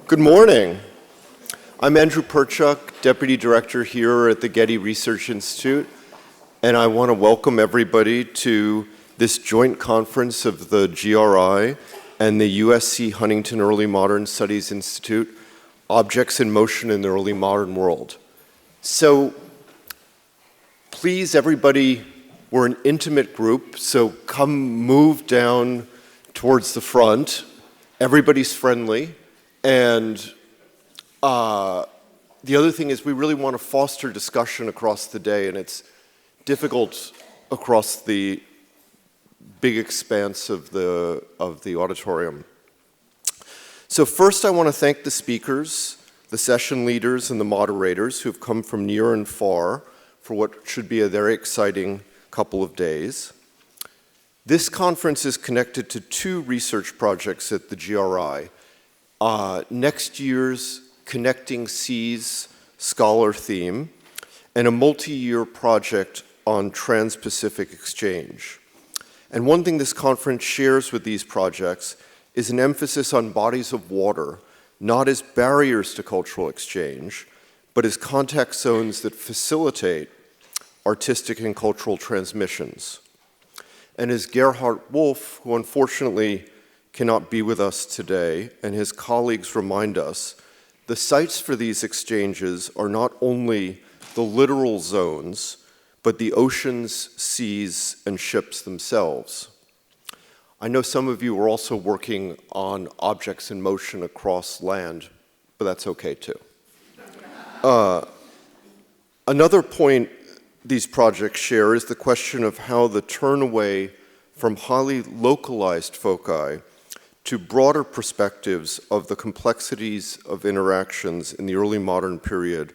Good morning. I'm Andrew Perchuk, Deputy Director here at the Getty Research Institute, and I want to welcome everybody to this joint conference of the GRI and the USC Huntington Early Modern Studies Institute, Objects in Motion in the Early Modern World. So please, everybody, we're an intimate group, so come move down towards the front. Everybody's friendly. And the other thing is we really want to foster discussion across the day, and it's difficult across the big expanse of the auditorium. So first I want to thank the speakers, the session leaders, and the moderators who have come from near and far for what should be a very exciting couple of days. This conference is connected to two research projects at the GRI. Next year's Connecting Seas Scholar theme, and a multi-year project on Trans-Pacific Exchange. And one thing this conference shares with these projects is an emphasis on bodies of water, not as barriers to cultural exchange, but as contact zones that facilitate artistic and cultural transmissions. And as Gerhard Wolff, who unfortunately cannot be with us today, and his colleagues remind us, the sites for these exchanges are not only the literal zones, but the oceans, seas, and ships themselves. I know some of you are also working on objects in motion across land, but that's okay too. Another point these projects share is the question of how the turn away from highly localized foci to broader perspectives of the complexities of interactions in the early modern period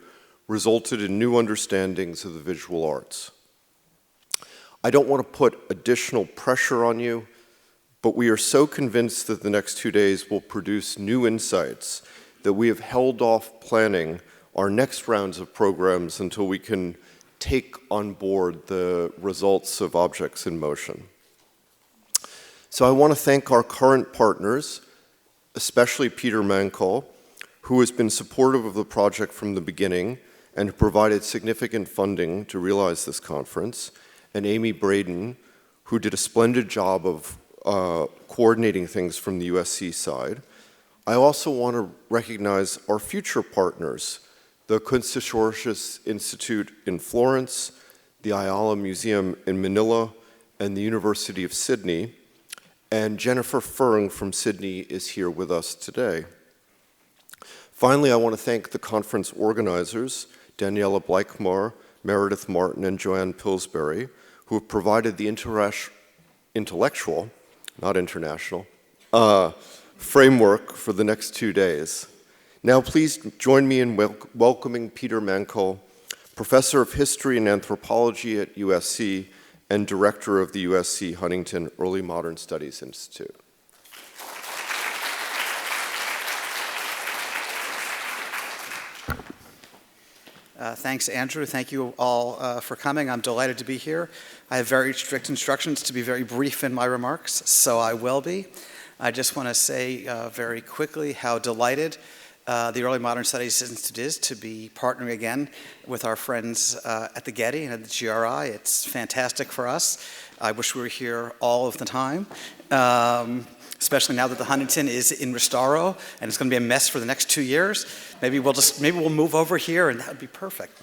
resulted in new understandings of the visual arts. I don't want to put additional pressure on you, but we are so convinced that the next 2 days will produce new insights that we have held off planning our next rounds of programs until we can take on board the results of Objects in Motion. So I want to thank our current partners, especially Peter Mancall, who has been supportive of the project from the beginning and who provided significant funding to realize this conference, and Amy Braden, who did a splendid job of coordinating things from the USC side. I also want to recognize our future partners, the Kunsthistorisches Institute in Florence, the Ayala Museum in Manila, and the University of Sydney. And Jennifer Furring from Sydney is here with us today. Finally, I want to thank the conference organizers, Daniela Bleichmar, Meredith Martin, and Joanne Pillsbury, who have provided the intellectual, not international, framework for the next 2 days. Now please join me in welcoming Peter Mancall, Professor of History and Anthropology at USC, and Director of the USC Huntington Early Modern Studies Institute. Thanks, Andrew. Thank you all for coming. I'm delighted to be here. I have very strict instructions to be very brief in my remarks, so I will be. I just want to say very quickly how delighted the Early Modern Studies Institute is to be partnering again with our friends at the Getty and at the GRI. It's fantastic for us. I wish we were here all of the time, especially now that the Huntington is in Restauro and it's going to be a mess for the next 2 years. Maybe we'll move over here and that would be perfect.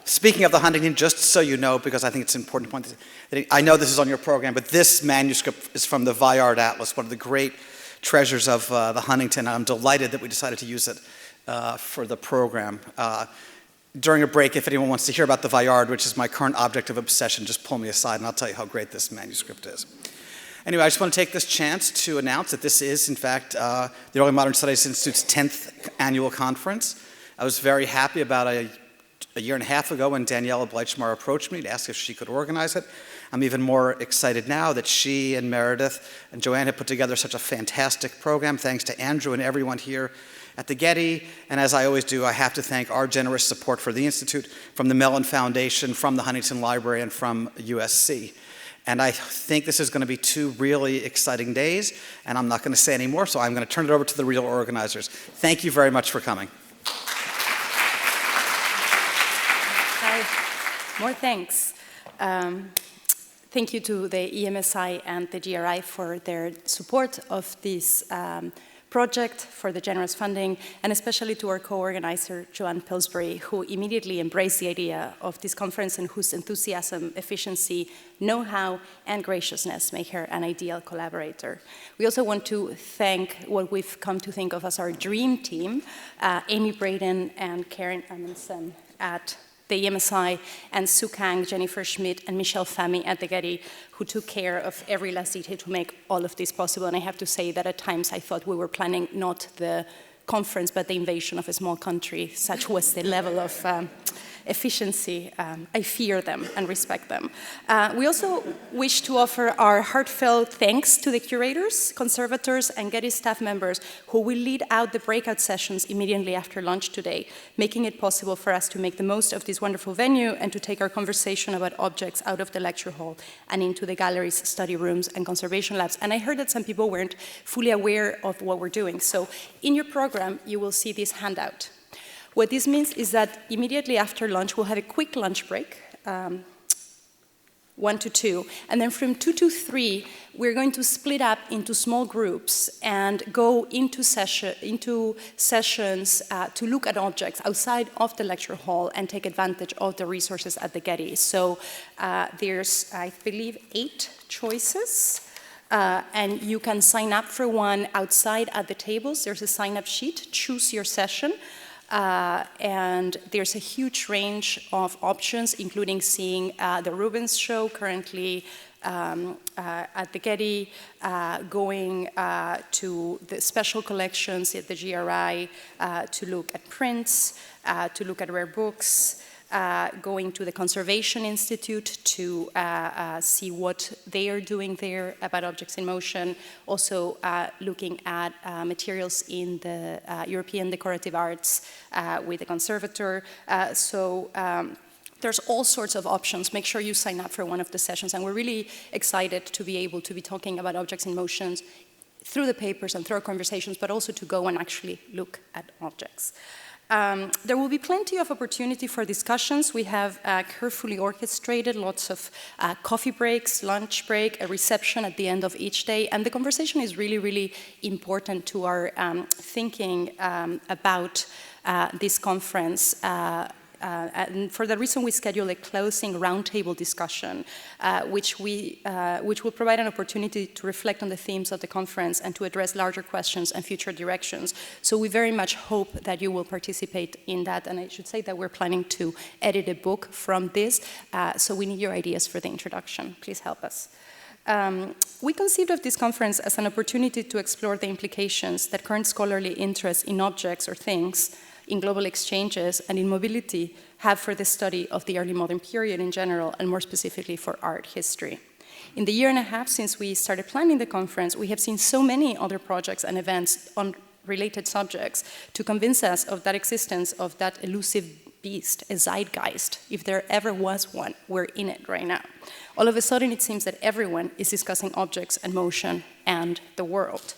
Speaking of the Huntington, just so you know, because I think it's important to point this, I know this is on your program, but this manuscript is from the Vallard Atlas, one of the great treasures of the Huntington. I'm delighted that we decided to use it for the program. During a break, if anyone wants to hear about the Vallard, which is my current object of obsession, just pull me aside and I'll tell you how great this manuscript is. Anyway, I just want to take this chance to announce that this is, in fact, the Early Modern Studies Institute's 10th annual conference. I was very happy about a year and a half ago when Daniela Bleichmar approached me to ask if she could organize it. I'm even more excited now that she and Meredith and Joanne have put together such a fantastic program, thanks to Andrew and everyone here at the Getty. And as I always do, I have to thank our generous support for the Institute from the Mellon Foundation, from the Huntington Library, and from USC. And I think this is going to be 2 really exciting days, and I'm not going to say any more, so I'm going to turn it over to the real organizers. Thank you very much for coming. More thanks. Thank you to the EMSI and the GRI for their support of this project, for the generous funding, and especially to our co-organizer, Joanne Pillsbury, who immediately embraced the idea of this conference and whose enthusiasm, efficiency, know-how, and graciousness make her an ideal collaborator. We also want to thank what we've come to think of as our dream team, Amy Braden and Karen Amundsen at the EMSI, and Sue Kang, Jennifer Schmidt, and Michelle Fahmy at the Getty, who took care of every last detail to make all of this possible. And I have to say that at times I thought we were planning not the conference, but the invasion of a small country. Such was the level of efficiency. I fear them and respect them. We also wish to offer our heartfelt thanks to the curators, conservators, and Getty staff members who will lead out the breakout sessions immediately after lunch today, making it possible for us to make the most of this wonderful venue and to take our conversation about objects out of the lecture hall and into the galleries, study rooms, and conservation labs. And I heard that some people weren't fully aware of what we're doing. So in your program, you will see this handout. What this means is that immediately after lunch, we'll have a quick lunch break, 1 to 2. And then from 2 to 3, we're going to split up into small groups and go into sessions to look at objects outside of the lecture hall and take advantage of the resources at the Getty. So there's, I believe, 8 choices. And you can sign up for one outside at the tables. There's a sign-up sheet. Choose your session. And there's a huge range of options, including seeing the Rubens show currently at the Getty, going to the special collections at the GRI to look at prints, to look at rare books, going to the Conservation Institute to see what they are doing there about objects in motion, also looking at materials in the European decorative arts with the conservator. There's all sorts of options. Make sure you sign up for one of the sessions, and we're really excited to be able to be talking about objects in motion through the papers and through our conversations, but also to go and actually look at objects. There will be plenty of opportunity for discussions. We have carefully orchestrated lots of coffee breaks, lunch break, a reception at the end of each day, and the conversation is really, really important to our thinking about this conference. And for that reason, we schedule a closing roundtable discussion, which will provide an opportunity to reflect on the themes of the conference and to address larger questions and future directions. So we very much hope that you will participate in that. And I should say that we're planning to edit a book from this, so we need your ideas for the introduction. Please help us. We conceived of this conference as an opportunity to explore the implications that current scholarly interest in objects or things, in global exchanges, and in mobility have for the study of the early modern period in general, and more specifically for art history. In the year and a half since we started planning the conference, we have seen so many other projects and events on related subjects to convince us of that existence of that elusive beast, a zeitgeist. If there ever was one, we're in it right now. All of a sudden, it seems that everyone is discussing objects and motion and the world.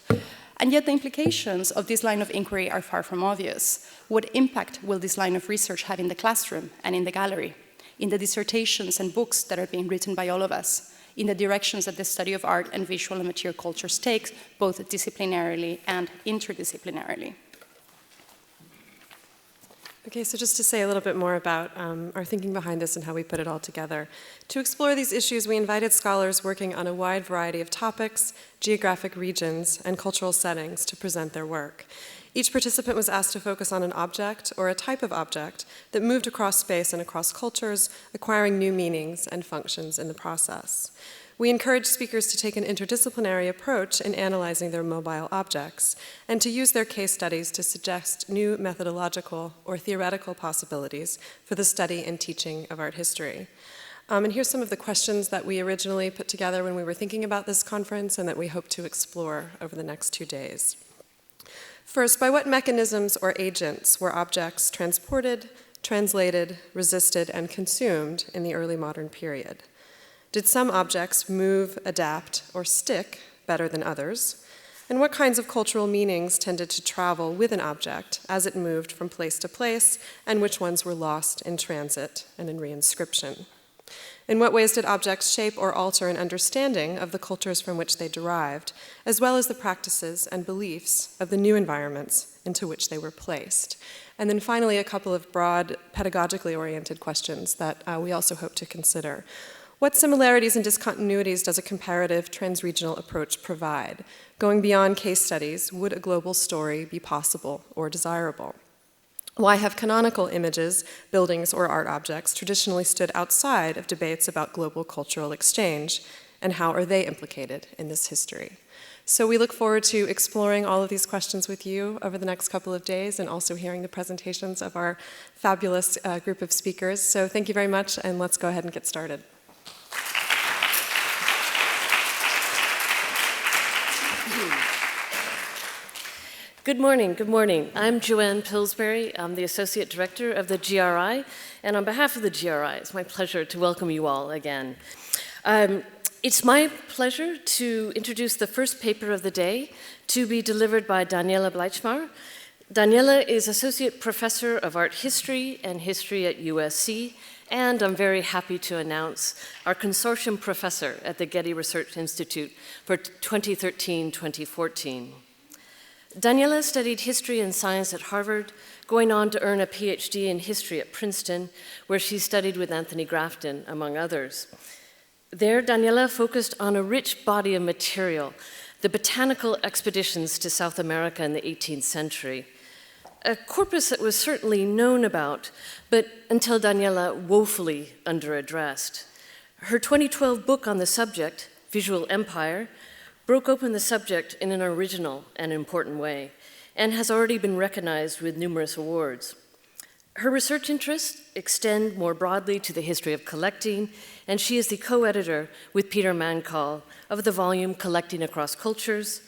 And yet the implications of this line of inquiry are far from obvious. What impact will this line of research have in the classroom and in the gallery, in the dissertations and books that are being written by all of us, in the directions that the study of art and visual and material cultures takes, both disciplinarily and interdisciplinarily? Okay, so just to say a little bit more about our thinking behind this and how we put it all together. To explore these issues, we invited scholars working on a wide variety of topics, geographic regions, and cultural settings to present their work. Each participant was asked to focus on an object or a type of object that moved across space and across cultures, acquiring new meanings and functions in the process. We encourage speakers to take an interdisciplinary approach in analyzing their mobile objects and to use their case studies to suggest new methodological or theoretical possibilities for the study and teaching of art history. And here's some of the questions that we originally put together when we were thinking about this conference and that we hope to explore over the next 2 days. First, by what mechanisms or agents were objects transported, translated, resisted, and consumed in the early modern period? Did some objects move, adapt, or stick better than others? And what kinds of cultural meanings tended to travel with an object as it moved from place to place, and which ones were lost in transit and in reinscription? In what ways did objects shape or alter an understanding of the cultures from which they derived, as well as the practices and beliefs of the new environments into which they were placed? And then finally, a couple of broad, pedagogically oriented questions that we also hope to consider. What similarities and discontinuities does a comparative transregional approach provide? Going beyond case studies, would a global story be possible or desirable? Why have canonical images, buildings, or art objects traditionally stood outside of debates about global cultural exchange, and how are they implicated in this history? So we look forward to exploring all of these questions with you over the next couple of days, and also hearing the presentations of our fabulous group of speakers. So thank you very much, and let's go ahead and get started. Good morning, good morning. I'm Joanne Pillsbury. I'm the Associate Director of the GRI, and on behalf of the GRI, it's my pleasure to welcome you all again. It's my pleasure to introduce the first paper of the day, to be delivered by Daniela Bleichmar. Daniela is Associate Professor of Art History and History at USC, and I'm very happy to announce our consortium professor at the Getty Research Institute for 2013-2014. Daniela studied history and science at Harvard, going on to earn a PhD in history at Princeton, where she studied with Anthony Grafton, among others. There, Daniela focused on a rich body of material, the botanical expeditions to South America in the 18th century, a corpus that was certainly known about, but until Daniela woefully underaddressed. Her 2012 book on the subject, Visual Empire, broke open the subject in an original and important way, and has already been recognized with numerous awards. Her research interests extend more broadly to the history of collecting, and she is the co-editor with Peter Mancall of the volume Collecting Across Cultures,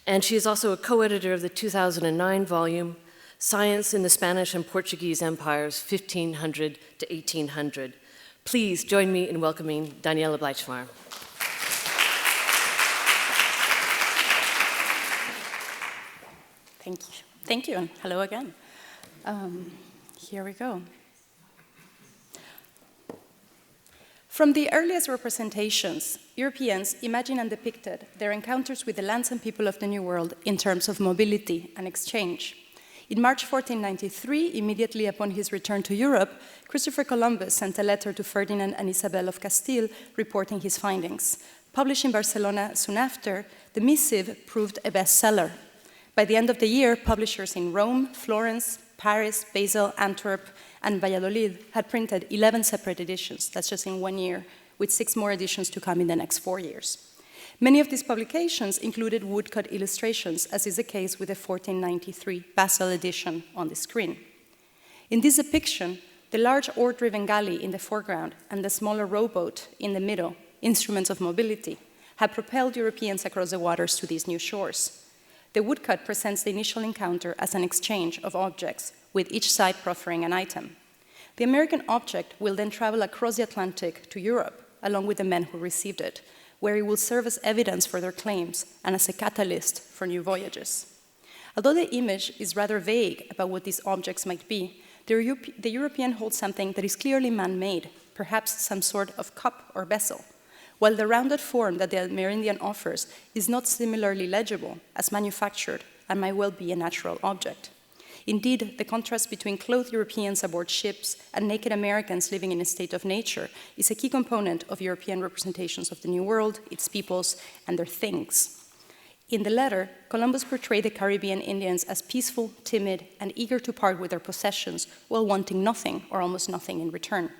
and she is also a co-editor of the 2009 volume Science in the Spanish and Portuguese Empires, 1500 to 1800. Please join me in welcoming Daniela Bleichmar. Thank you. Thank you, and hello again. Here we go. From the earliest representations, Europeans imagined and depicted their encounters with the lands and people of the New World in terms of mobility and exchange. In March 1493, immediately upon his return to Europe, Christopher Columbus sent a letter to Ferdinand and Isabel of Castile reporting his findings. Published in Barcelona soon after, the missive proved a bestseller. By the end of the year, publishers in Rome, Florence, Paris, Basel, Antwerp, and Valladolid had printed 11 separate editions. That's just in 1 year, with 6 more editions to come in the next 4 years. Many of these publications included woodcut illustrations, as is the case with the 1493 Basel edition on the screen. In this depiction, the large oar-driven galley in the foreground and the smaller rowboat in the middle, instruments of mobility, had propelled Europeans across the waters to these new shores. The woodcut presents the initial encounter as an exchange of objects, with each side proffering an item. The American object will then travel across the Atlantic to Europe, along with the men who received it, where it will serve as evidence for their claims and as a catalyst for new voyages. Although the image is rather vague about what these objects might be, the European holds something that is clearly man-made, perhaps some sort of cup or vessel, while the rounded form that the Amerindian offers is not similarly legible as manufactured and might well be a natural object. Indeed, the contrast between clothed Europeans aboard ships and naked Americans living in a state of nature is a key component of European representations of the New World, its peoples, and their things. In the letter, Columbus portrayed the Caribbean Indians as peaceful, timid, and eager to part with their possessions while wanting nothing or almost nothing in return.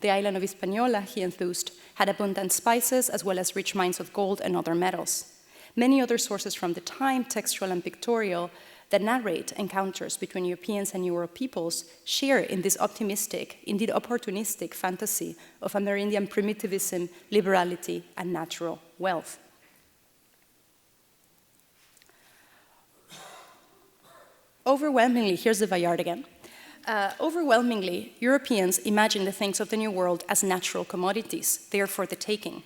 The island of Hispaniola, he enthused, had abundant spices as well as rich mines of gold and other metals. Many other sources from the time, textual and pictorial, that narrate encounters between Europeans and New World peoples share in this optimistic, indeed opportunistic fantasy of Amerindian primitivism, liberality, and natural wealth. Overwhelmingly, here's the Bayard again. Overwhelmingly, Europeans imagine the things of the New World as natural commodities, there for the taking.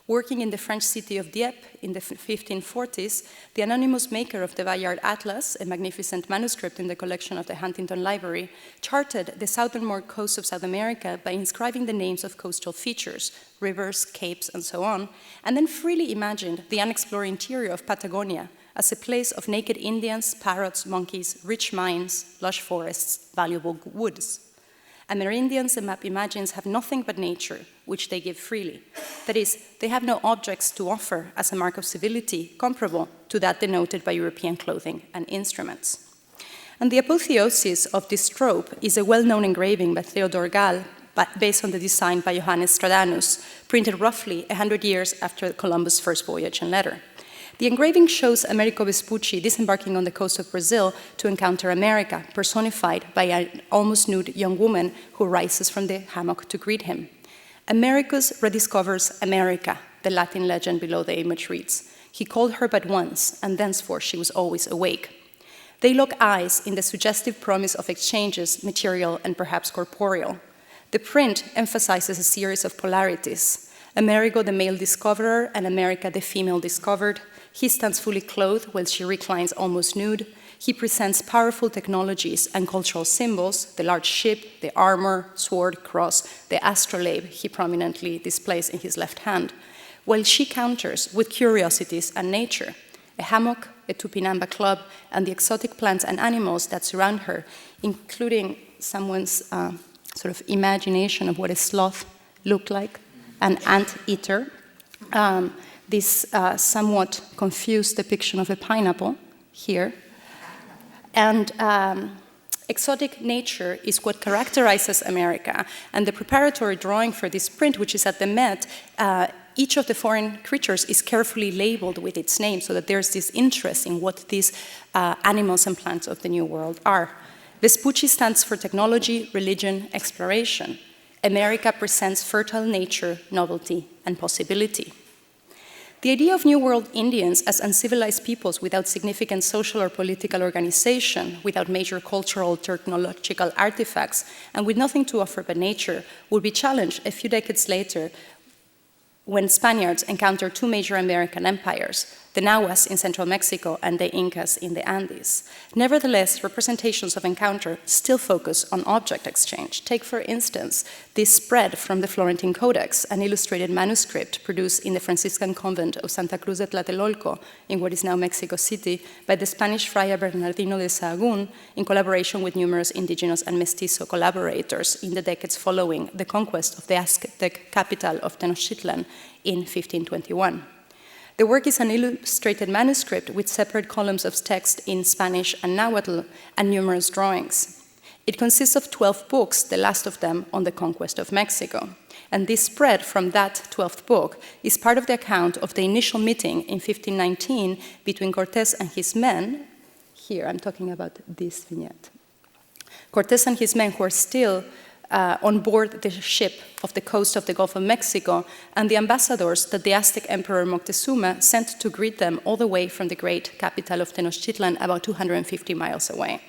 Working in the French city of Dieppe in the 1540s, the anonymous maker of the Bayard Atlas, a magnificent manuscript in the collection of the Huntington Library, charted the southernmost coast of South America by inscribing the names of coastal features, rivers, capes, and so on, and then freely imagined the unexplored interior of Patagonia as a place of naked Indians, parrots, monkeys, rich mines, lush forests, valuable woods. Amerindians, the map imagines, have nothing but nature, which they give freely. That is, they have no objects to offer as a mark of civility comparable to that denoted by European clothing and instruments. And the apotheosis of this trope is a well-known engraving by Theodore Gall, based on the design by Johannes Stradanus, printed roughly 100 years after Columbus' first voyage and letter. The engraving shows Americo Vespucci disembarking on the coast of Brazil to encounter America, personified by an almost nude young woman who rises from the hammock to greet him. Americus rediscovers America, the Latin legend below the image reads. He called her but once, and thenceforth she was always awake. They lock eyes in the suggestive promise of exchanges, material and perhaps corporeal. The print emphasizes a series of polarities. Amerigo, the male discoverer, and America, the female discovered. He stands fully clothed while she reclines almost nude. He presents powerful technologies and cultural symbols, the large ship, the armor, sword, cross, the astrolabe he prominently displays in his left hand, while she counters with curiosities and nature, a hammock, a Tupinamba club, and the exotic plants and animals that surround her, including someone's sort of imagination of what a sloth looked like, an anteater, this somewhat confused depiction of a pineapple here. And exotic nature is what characterizes America. And the preparatory drawing for this print, which is at the Met, each of the foreign creatures is carefully labeled with its name so that there's this interest in what these animals and plants of the New World are. Vespucci stands for technology, religion, exploration. America presents fertile nature, novelty, and possibility. The idea of New World Indians as uncivilized peoples without significant social or political organization, without major cultural or technological artifacts, and with nothing to offer but nature, would be challenged a few decades later when Spaniards encountered two major American empires, the Nahuas in central Mexico and the Incas in the Andes. Nevertheless, representations of encounter still focus on object exchange. Take, for instance, this spread from the Florentine Codex, an illustrated manuscript produced in the Franciscan convent of Santa Cruz de Tlatelolco in what is now Mexico City by the Spanish Friar Bernardino de Sahagún in collaboration with numerous indigenous and mestizo collaborators in the decades following the conquest of the Aztec capital of Tenochtitlan in 1521. The work is an illustrated manuscript with separate columns of text in Spanish and Nahuatl and numerous drawings. It consists of 12 books, the last of them on the conquest of Mexico. And this spread from that 12th book is part of the account of the initial meeting in 1519 between Cortés and his men. Here, I'm talking about this vignette. Cortés and his men who are still on board the ship off the coast of the Gulf of Mexico, and the ambassadors that the Aztec Emperor Moctezuma sent to greet them all the way from the great capital of Tenochtitlan, about 250 miles away.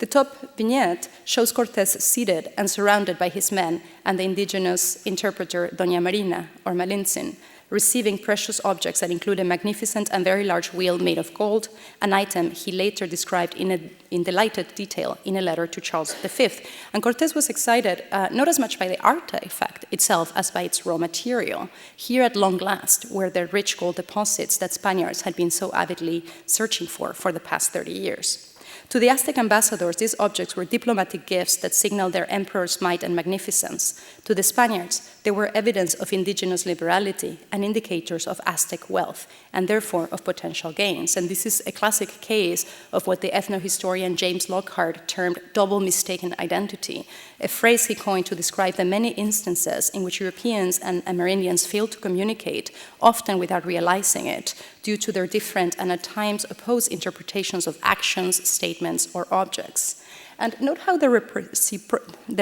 The top vignette shows Cortés seated and surrounded by his men and the indigenous interpreter Doña Marina, or Malintzin, receiving precious objects that include a magnificent and very large wheel made of gold, an item he later described in delighted detail in a letter to Charles V. And Cortés was excited not as much by the artifact itself as by its raw material. Here at long last were the rich gold deposits that Spaniards had been so avidly searching for the past 30 years. To the Aztec ambassadors, these objects were diplomatic gifts that signaled their emperor's might and magnificence. To the Spaniards, they were evidence of indigenous liberality and indicators of Aztec wealth, and therefore of potential gains. And this is a classic case of what the ethnohistorian James Lockhart termed double mistaken identity, a phrase he coined to describe the many instances in which Europeans and Amerindians failed to communicate, often without realizing it, due to their different and at times opposed interpretations of actions, statements, or objects. And note how the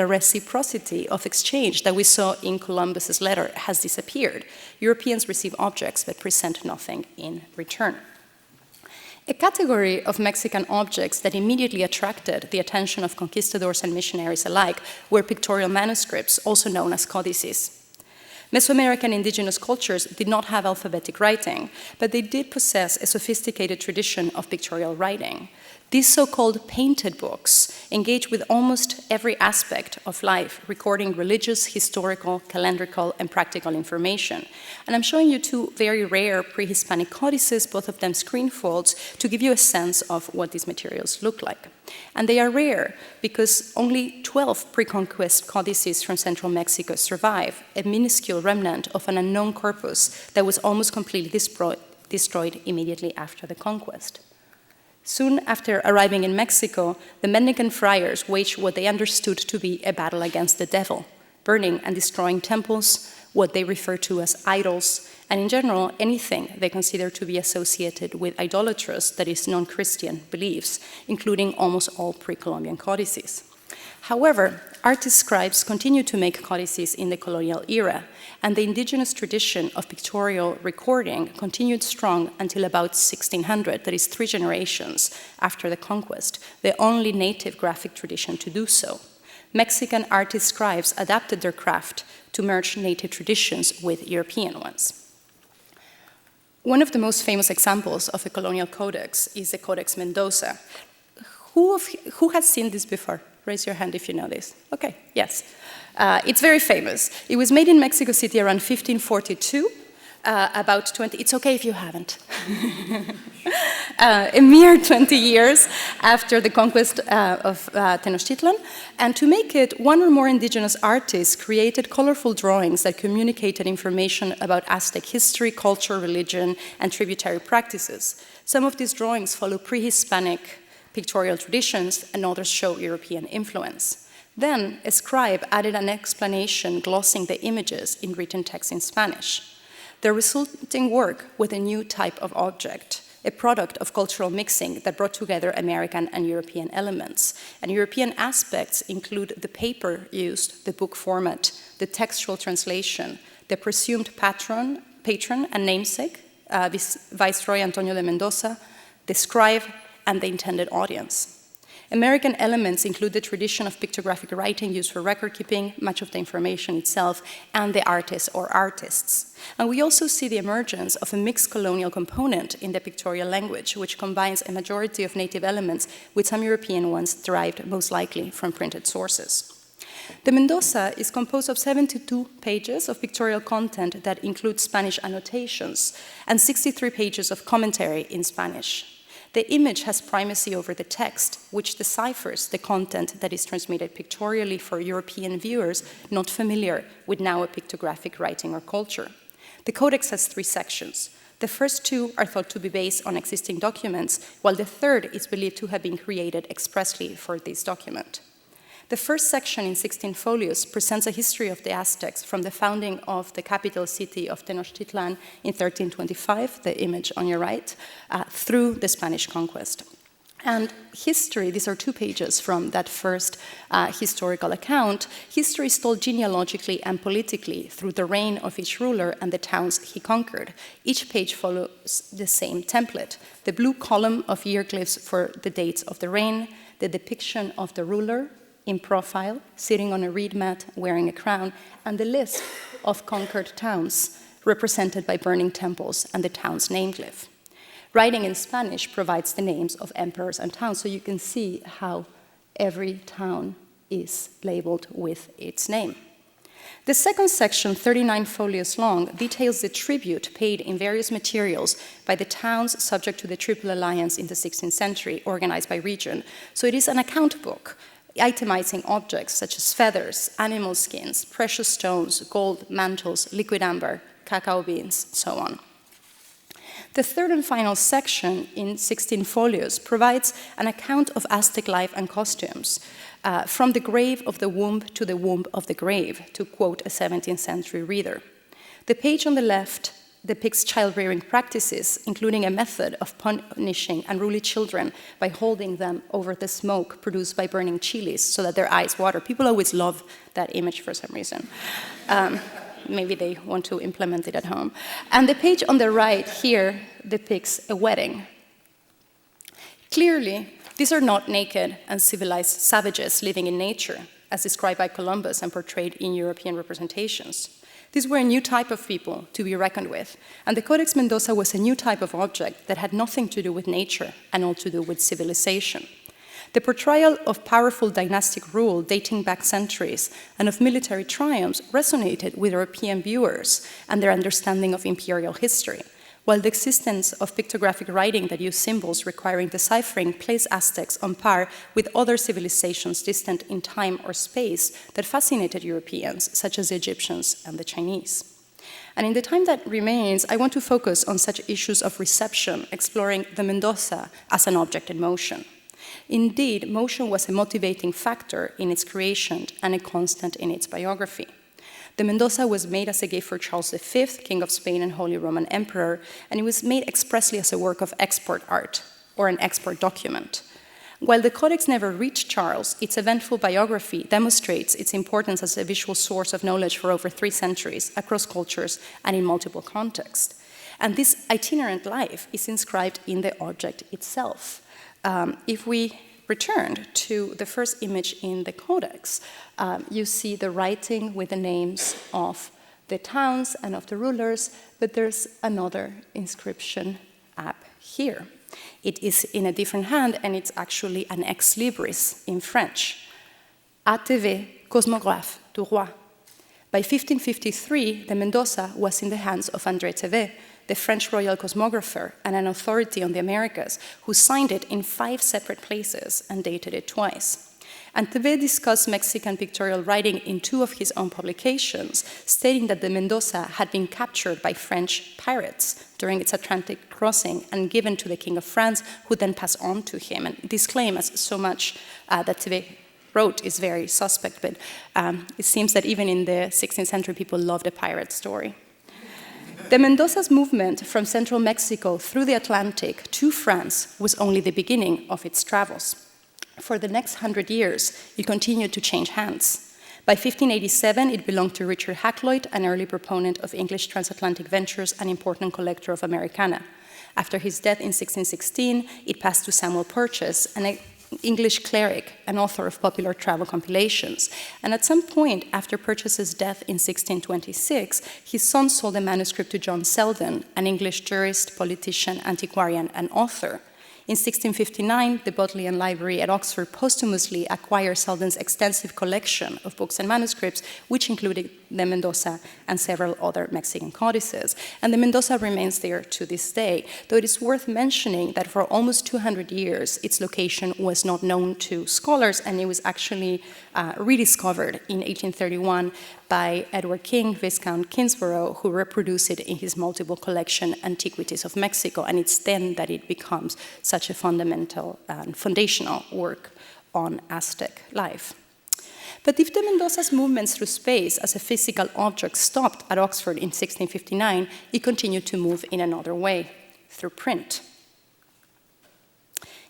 reciprocity of exchange that we saw in Columbus's letter has disappeared. Europeans receive objects but present nothing in return. A category of Mexican objects that immediately attracted the attention of conquistadors and missionaries alike were pictorial manuscripts, also known as codices. Mesoamerican indigenous cultures did not have alphabetic writing, but they did possess a sophisticated tradition of pictorial writing. These so-called painted books engage with almost every aspect of life, recording religious, historical, calendrical, and practical information. And I'm showing you two very rare pre-Hispanic codices, both of them screen folds, to give you a sense of what these materials look like. And they are rare because only 12 pre-conquest codices from central Mexico survive, a minuscule remnant of an unknown corpus that was almost completely destroyed immediately after the conquest. Soon after arriving in Mexico, the Mendicant friars waged what they understood to be a battle against the devil, burning and destroying temples, what they refer to as idols, and in general, anything they consider to be associated with idolatrous, that is, non-Christian beliefs, including almost all pre-Columbian codices. However, artist scribes continued to make codices in the colonial era, and the indigenous tradition of pictorial recording continued strong until about 1600, that is 3 generations after the conquest, the only native graphic tradition to do so. Mexican artist scribes adapted their craft to merge native traditions with European ones. One of the most famous examples of a colonial codex is the Codex Mendoza. Who has seen this before? Raise your hand if you know this. Okay, yes. It's very famous. It was made in Mexico City around 1542, about 20, it's okay if you haven't. A mere 20 years after the conquest of Tenochtitlan. And to make it, one or more indigenous artists created colorful drawings that communicated information about Aztec history, culture, religion, and tributary practices. Some of these drawings follow pre-Hispanic pictorial traditions, and others show European influence. Then, a scribe added an explanation glossing the images in written text in Spanish. The resulting work was a new type of object, a product of cultural mixing that brought together American and European elements. And European aspects include the paper used, the book format, the textual translation, the presumed patron and namesake, Viceroy Antonio de Mendoza, the scribe, and the intended audience. American elements include the tradition of pictographic writing used for record keeping, much of the information itself, and the artists or artists. And we also see the emergence of a mixed colonial component in the pictorial language, which combines a majority of native elements with some European ones derived most likely from printed sources. The Mendoza is composed of 72 pages of pictorial content that include Spanish annotations and 63 pages of commentary in Spanish. The image has primacy over the text, which deciphers the content that is transmitted pictorially for European viewers not familiar with now a pictographic writing or culture. The codex has 3 sections. The first 2 are thought to be based on existing documents, while the third is believed to have been created expressly for this document. The first section in 16 folios presents a history of the Aztecs from the founding of the capital city of Tenochtitlan in 1325, the image on your right, through the Spanish conquest. And history, these are 2 pages from that first historical account. History is told genealogically and politically through the reign of each ruler and the towns he conquered. Each page follows the same template. The blue column of year glyphs for the dates of the reign, the depiction of the ruler in profile, sitting on a reed mat, wearing a crown, and the list of conquered towns represented by burning temples and the town's name glyph. Writing in Spanish provides the names of emperors and towns, so you can see how every town is labeled with its name. The second section, 39 folios long, details the tribute paid in various materials by the towns subject to the Triple Alliance in the 16th century, organized by region. So it is an account book, itemizing objects such as feathers, animal skins, precious stones, gold, mantles, liquid amber, cacao beans, so on. The third and final section in 16 folios provides an account of Aztec life and costumes, from the grave of the womb to the womb of the grave, to quote a 17th century reader. The page on the left depicts child-rearing practices, including a method of punishing unruly children by holding them over the smoke produced by burning chilies so that their eyes water. People always love that image for some reason. Maybe they want to implement it at home. And the page on the right here depicts a wedding. Clearly, these are not naked and civilized savages living in nature, as described by Columbus and portrayed in European representations. These were a new type of people to be reckoned with, and the Codex Mendoza was a new type of object that had nothing to do with nature and all to do with civilization. The portrayal of powerful dynastic rule dating back centuries and of military triumphs resonated with European viewers and their understanding of imperial history, while the existence of pictographic writing that used symbols requiring deciphering placed Aztecs on par with other civilizations distant in time or space that fascinated Europeans, such as the Egyptians and the Chinese. And in the time that remains, I want to focus on such issues of reception, exploring the Mendoza as an object in motion. Indeed, motion was a motivating factor in its creation and a constant in its biography. The Mendoza was made as a gift for Charles V, King of Spain and Holy Roman Emperor, and it was made expressly as a work of export art, or an export document. While the Codex never reached Charles, its eventful biography demonstrates its importance as a visual source of knowledge for over 3 centuries, across cultures and in multiple contexts. And this itinerant life is inscribed in the object itself. If we returned to the first image in the Codex, you see the writing with the names of the towns and of the rulers, but there's another inscription up here. It is in a different hand, and it's actually an ex libris in French. ATV, cosmographe du roi. By 1553, the Mendoza was in the hands of André Thevet, the French royal cosmographer and an authority on the Americas, who signed it in 5 separate places and dated it twice. And Thevet discussed Mexican pictorial writing in 2 of his own publications, stating that the Mendoza had been captured by French pirates during its Atlantic crossing and given to the King of France, who then passed on to him. And this claim, as so much that Thevet wrote, is very suspect, but it seems that even in the 16th century, people loved a pirate story. The Mendoza's movement from central Mexico through the Atlantic to France was only the beginning of its travels. For the next 100 years, it continued to change hands. By 1587, it belonged to Richard Hakluyt, an early proponent of English transatlantic ventures and important collector of Americana. After his death in 1616, it passed to Samuel Purchas, an English cleric and author of popular travel compilations. And at some point after Purchas's death in 1626, his son sold a manuscript to John Selden, an English jurist, politician, antiquarian, and author. In 1659, the Bodleian Library at Oxford posthumously acquired Selden's extensive collection of books and manuscripts, which included the Mendoza and several other Mexican codices. And the Mendoza remains there to this day, though it is worth mentioning that for almost 200 years, its location was not known to scholars, and it was actually rediscovered in 1831 by Edward King, Viscount Kingsborough, who reproduced it in his multiple collection, Antiquities of Mexico, and it's then that it becomes such a fundamental and foundational work on Aztec life. But if the Mendoza's movements through space as a physical object stopped at Oxford in 1659, it continued to move in another way, through print.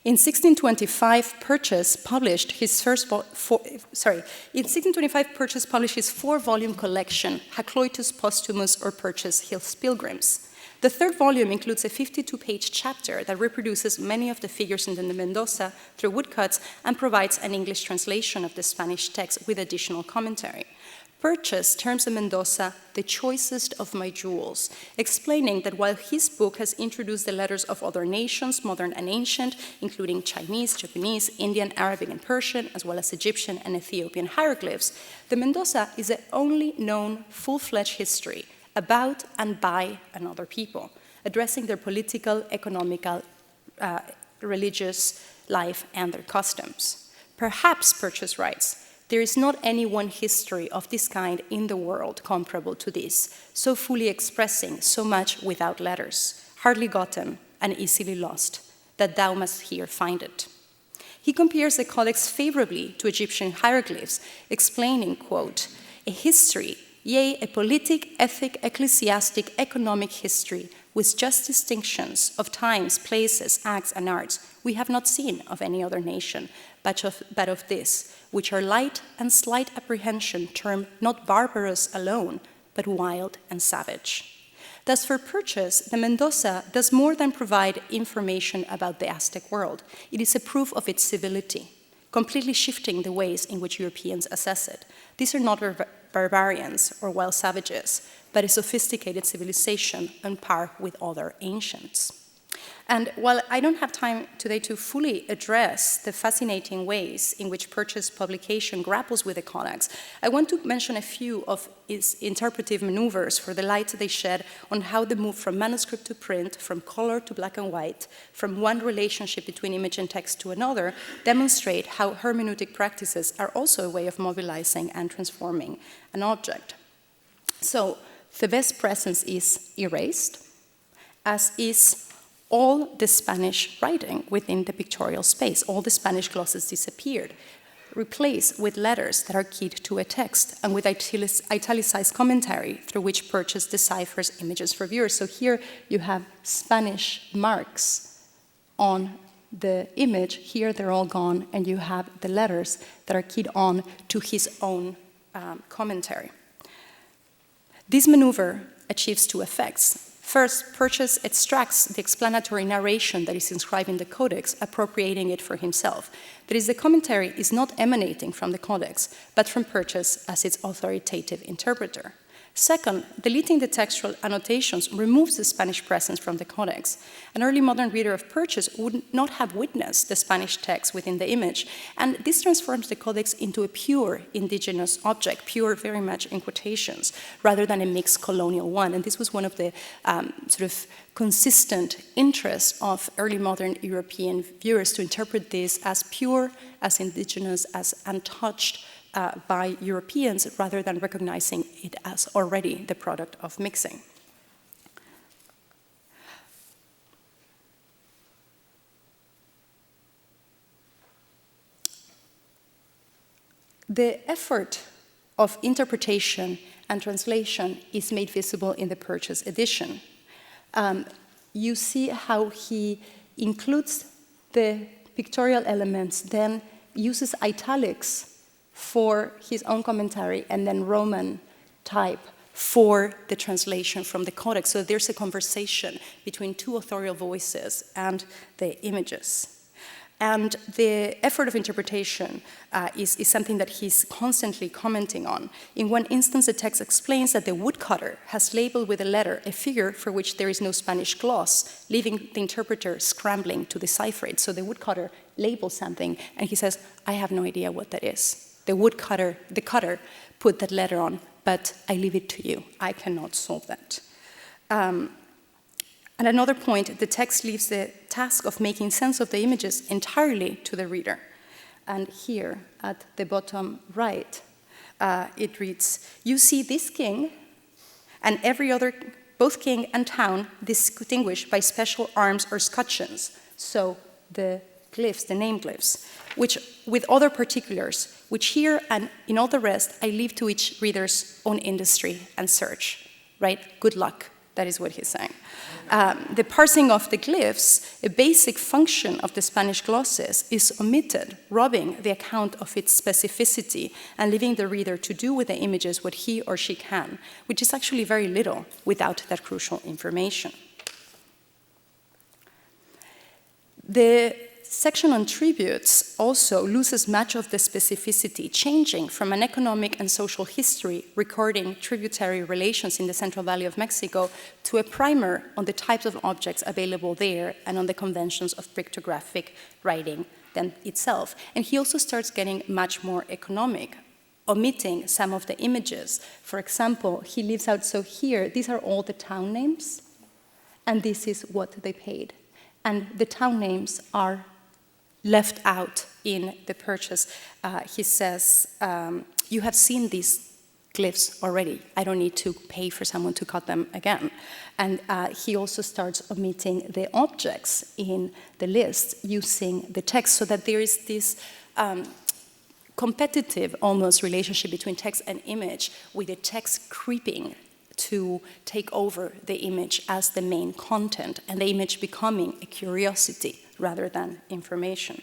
In 1625, Purchas published his 4-volume collection, Hakluytus Posthumus or Purchas His Pilgrims. The 3rd volume includes a 52-page chapter that reproduces many of the figures in the Mendoza through woodcuts and provides an English translation of the Spanish text with additional commentary. Purchas terms the Mendoza the choicest of my jewels, explaining that while his book has introduced the letters of other nations, modern and ancient, including Chinese, Japanese, Indian, Arabic, and Persian, as well as Egyptian and Ethiopian hieroglyphs, the Mendoza is the only known full-fledged history about and by another people, addressing their political, economical, religious life and their customs. Perhaps, Purchas writes, there is not any one history of this kind in the world comparable to this, so fully expressing so much without letters, hardly gotten and easily lost, that thou must here find it. He compares the codex favorably to Egyptian hieroglyphs, explaining, quote, a history, yea, a politic, ethic, ecclesiastic, economic history, with just distinctions of times, places, acts, and arts, we have not seen of any other nation, but of this, which are light and slight apprehension term not barbarous alone, but wild and savage. Thus, for Perchuk, the Mendoza does more than provide information about the Aztec world. It is a proof of its civility, completely shifting the ways in which Europeans assess it. These are not barbarians or wild savages, but a sophisticated civilization on par with other ancients. And while I don't have time today to fully address the fascinating ways in which Perchuk's publication grapples with the codex, I want to mention a few of its interpretive maneuvers for the light they shed on how the move from manuscript to print, from color to black and white, from one relationship between image and text to another, demonstrate how hermeneutic practices are also a way of mobilizing and transforming an object. So, Thebes' presence is erased, as is all the Spanish writing within the pictorial space. All the Spanish glosses disappeared, replaced with letters that are keyed to a text and with italicized commentary through which Perchuk deciphers images for viewers. So here you have Spanish marks on the image. Here they're all gone, and you have the letters that are keyed on to his own commentary. This maneuver achieves two effects. First, Perchuk extracts the explanatory narration that is inscribed in the codex, appropriating it for himself. That is, the commentary is not emanating from the codex, but from Perchuk as its authoritative interpreter. Second, deleting the textual annotations removes the Spanish presence from the codex. An early modern reader of Perchuk would not have witnessed the Spanish text within the image, and this transforms the codex into a pure indigenous object, pure very much in quotations, rather than a mixed colonial one. And this was one of the sort of consistent interests of early modern European viewers, to interpret this as pure, as indigenous, as untouched by Europeans, rather than recognizing it as already the product of mixing. The effort of interpretation and translation is made visible in the Perchuk edition. You see how he includes the pictorial elements, then uses italics for his own commentary, and then Roman type for the translation from the codex. So there's a conversation between two authorial voices and the images. And the effort of interpretation is something that he's constantly commenting on. In one instance, the text explains that the woodcutter has labeled with a letter a figure for which there is no Spanish gloss, leaving the interpreter scrambling to decipher it. So the woodcutter labels something, and he says, I have no idea what that is. The cutter put that letter on, but I leave it to you. I cannot solve that. At another point, the text leaves the task of making sense of the images entirely to the reader. And here, at the bottom right, it reads, you see this king and every other, both king and town, distinguished by special arms or scutcheons. So the glyphs, the name glyphs, which with other particulars, which here and in all the rest, I leave to each reader's own industry and search, right? Good luck, that is what he's saying. The parsing of the glyphs, a basic function of the Spanish glosses, is omitted, robbing the account of its specificity and leaving the reader to do with the images what he or she can, which is actually very little without that crucial information. The section on tributes also loses much of the specificity, changing from an economic and social history recording tributary relations in the Central Valley of Mexico to a primer on the types of objects available there and on the conventions of pictographic writing than itself. And he also starts getting much more economic, omitting some of the images. For example, he leaves out, so here, these are all the town names, and this is what they paid. And the town names are left out in the Perchuk. He says, you have seen these glyphs already. I don't need to pay for someone to cut them again. And he also starts omitting the objects in the list using the text, so that there is this competitive almost relationship between text and image, with the text creeping to take over the image as the main content, and the image becoming a curiosity rather than information.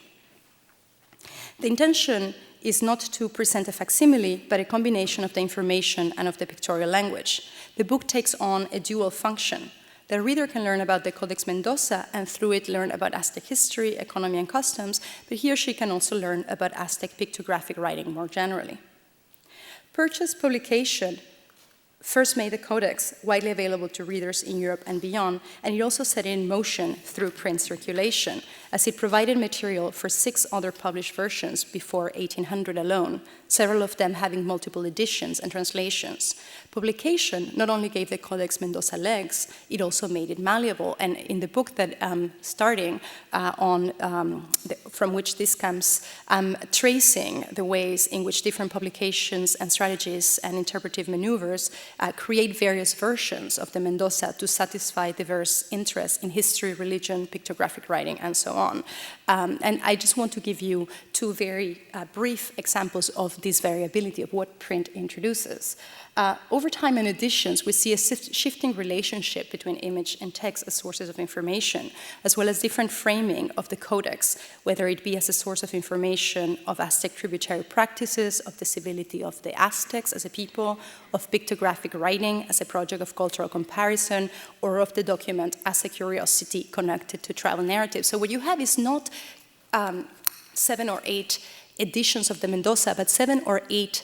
The intention is not to present a facsimile, but a combination of the information and of the pictorial language. The book takes on a dual function. The reader can learn about the Codex Mendoza and through it learn about Aztec history, economy, and customs, but he or she can also learn about Aztec pictographic writing more generally. Perchuk's publication first made the Codex widely available to readers in Europe and beyond, and it also set it in motion through print circulation, as it provided material for 6 other published versions before 1800 alone, several of them having multiple editions and translations. Publication not only gave the Codex Mendoza legs, it also made it malleable, and in the book that I'm starting from which this comes, I'm tracing the ways in which different publications and strategies and interpretive maneuvers create various versions of the Mendoza to satisfy diverse interests in history, religion, pictographic writing, and so on. And I just want to give you 2 very brief examples of this variability of what print introduces. Over time in editions, we see a shifting relationship between image and text as sources of information, as well as different framing of the codex, whether it be as a source of information of Aztec tributary practices, of the civility of the Aztecs as a people, of pictographic writing as a project of cultural comparison, or of the document as a curiosity connected to travel narrative. So what you have is not 7 or 8 editions of the Mendoza, but 7 or 8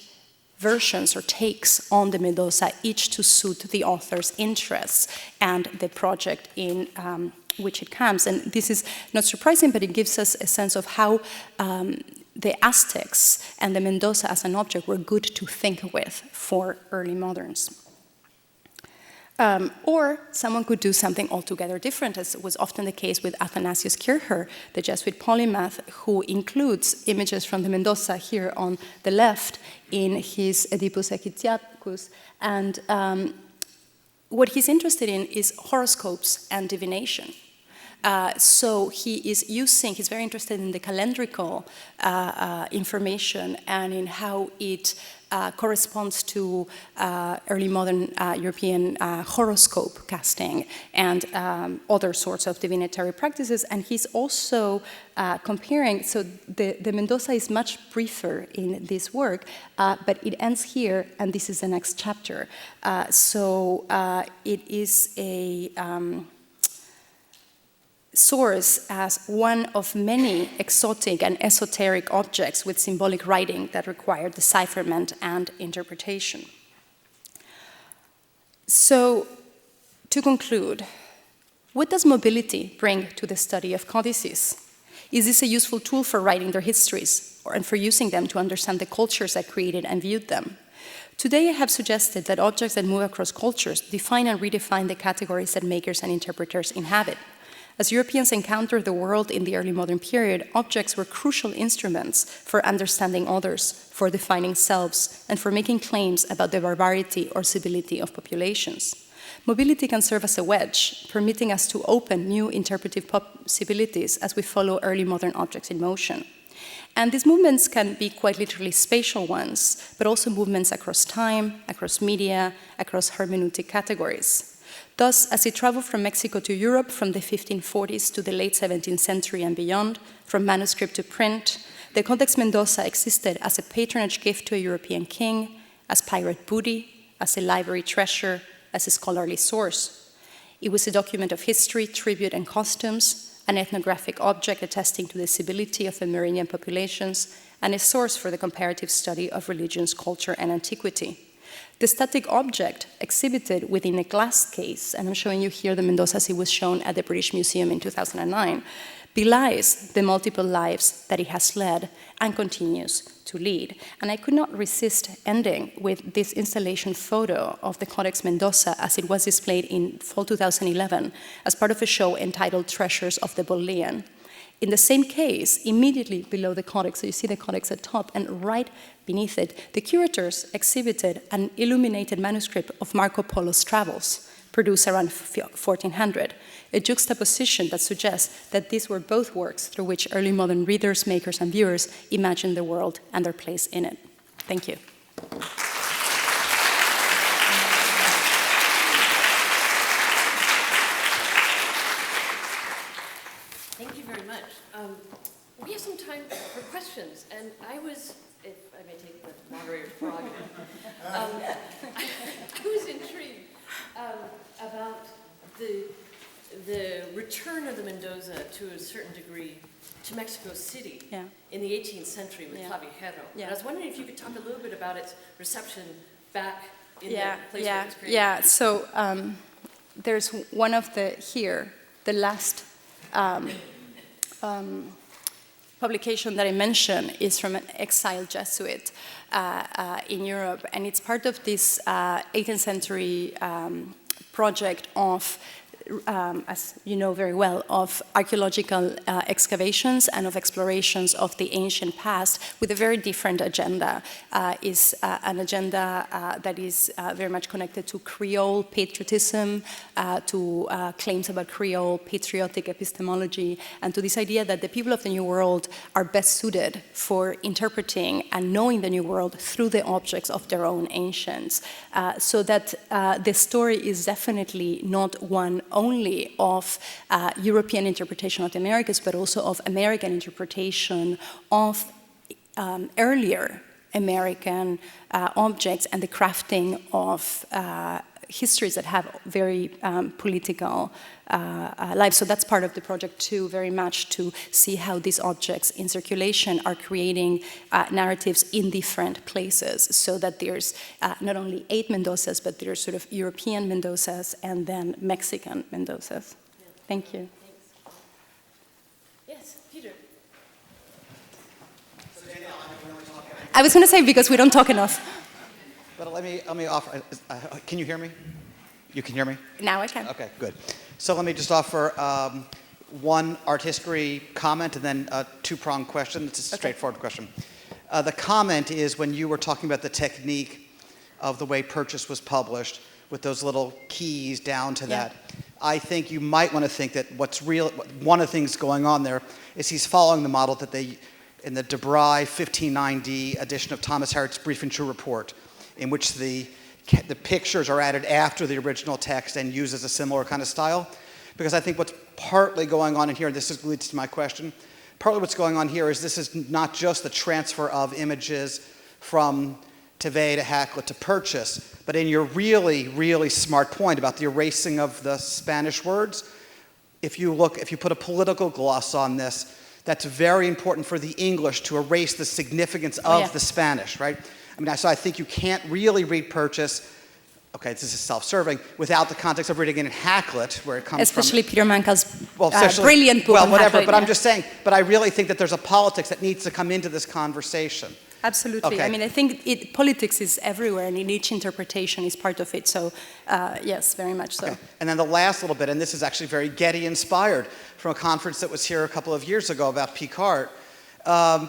versions or takes on the Mendoza, each to suit the author's interests and the project in which it comes. And this is not surprising, but it gives us a sense of how the Aztecs and the Mendoza as an object were good to think with for early moderns. Or someone could do something altogether different, as was often the case with Athanasius Kircher, the Jesuit polymath, who includes images from the Mendoza here on the left in his Oedipus Echidicus. And what he's interested in is horoscopes and divination. So he's very interested in the calendrical information and in how it corresponds to early modern European horoscope casting and other sorts of divinatory practices. And he's also comparing, so the Mendoza is much briefer in this work, but it ends here, and this is the next chapter. It is a source as one of many exotic and esoteric objects with symbolic writing that require decipherment and interpretation. So, to conclude, what does mobility bring to the study of codices? Is this a useful tool for writing their histories and for using them to understand the cultures that created and viewed them? Today, I have suggested that objects that move across cultures define and redefine the categories that makers and interpreters inhabit. As Europeans encountered the world in the early modern period, objects were crucial instruments for understanding others, for defining selves, and for making claims about the barbarity or civility of populations. Mobility can serve as a wedge, permitting us to open new interpretive possibilities as we follow early modern objects in motion. And these movements can be quite literally spatial ones, but also movements across time, across media, across hermeneutic categories. Thus, as it traveled from Mexico to Europe from the 1540s to the late 17th century and beyond, from manuscript to print, the Codex Mendoza existed as a patronage gift to a European king, as pirate booty, as a library treasure, as a scholarly source. It was a document of history, tribute, and customs, an ethnographic object attesting to the civility of Amerindian populations, and a source for the comparative study of religions, culture, and antiquity. The static object exhibited within a glass case, and I'm showing you here the Mendoza as it was shown at the British Museum in 2009, belies the multiple lives that it has led and continues to lead. And I could not resist ending with this installation photo of the Codex Mendoza as it was displayed in fall 2011 as part of a show entitled Treasures of the Bolivian. In the same case, immediately below the codex, so you see the codex at top, and right beneath it, the curators exhibited an illuminated manuscript of Marco Polo's travels, produced around 1400, a juxtaposition that suggests that these were both works through which early modern readers, makers, and viewers imagined the world and their place in it. Thank you. Thank you very much. We have some time for questions, and I was, if I may take the moderator's prerogative, I was intrigued About the return of the Mendoza to a certain degree to Mexico City in the 18th century with Clavijero. Yeah. And I was wondering if you could talk a little bit about its reception back in the place where it was created. Yeah, so there's one of the last publication that I mentioned is from an exiled Jesuit in Europe, and it's part of this 18th century project of, as you know very well, of archaeological excavations and of explorations of the ancient past with a very different agenda. Is an agenda that is very much connected to Creole patriotism, to claims about Creole patriotic epistemology, and to this idea that the people of the New World are best suited for interpreting and knowing the New World through the objects of their own ancients. So that the story is definitely not one only of European interpretation of the Americas, but also of American interpretation of earlier American objects and the crafting of histories that have very political lives. So that's part of the project too, very much to see how these objects in circulation are creating narratives in different places, so that there's not only 8 Mendozas, but there's sort of European Mendozas and then Mexican Mendozas. Yeah. Thank you. Thanks. Yes, Peter. I was going to say, because we don't talk enough. But let me offer, can you hear me? You can hear me? Now I can. Okay, good. So let me just offer one art history comment and then a two-pronged question. It's a straightforward question. The comment is when you were talking about the technique of the way Purchas was published with those little keys down to that. I think you might want to think that one of the things going on there is he's following the model that they, in the DeBry 1590 edition of Thomas Harriot's Brief and True Report, in which the pictures are added after the original text and uses a similar kind of style. Because I think what's partly going on in here, and this leads to my question, partly what's going on here is this is not just the transfer of images from Tevez to Hakluyt to Purchas, but in your really, really smart point about the erasing of the Spanish words, if you put a political gloss on this, that's very important for the English to erase the significance of the Spanish, right? I mean, so I think you can't really read Purchas, okay, this is self-serving, without the context of reading it in Hakluyt, where it comes Especially from. Peter Mancall's brilliant book on whatever, Hakluyt, but I'm just saying, but I really think that there's a politics that needs to come into this conversation. Absolutely. Okay. I mean, I think politics is everywhere, and in each interpretation is part of it. So, yes, very much so. Okay. And then the last little bit, and this is actually very Getty-inspired, from a conference that was here a couple of years ago about Picard.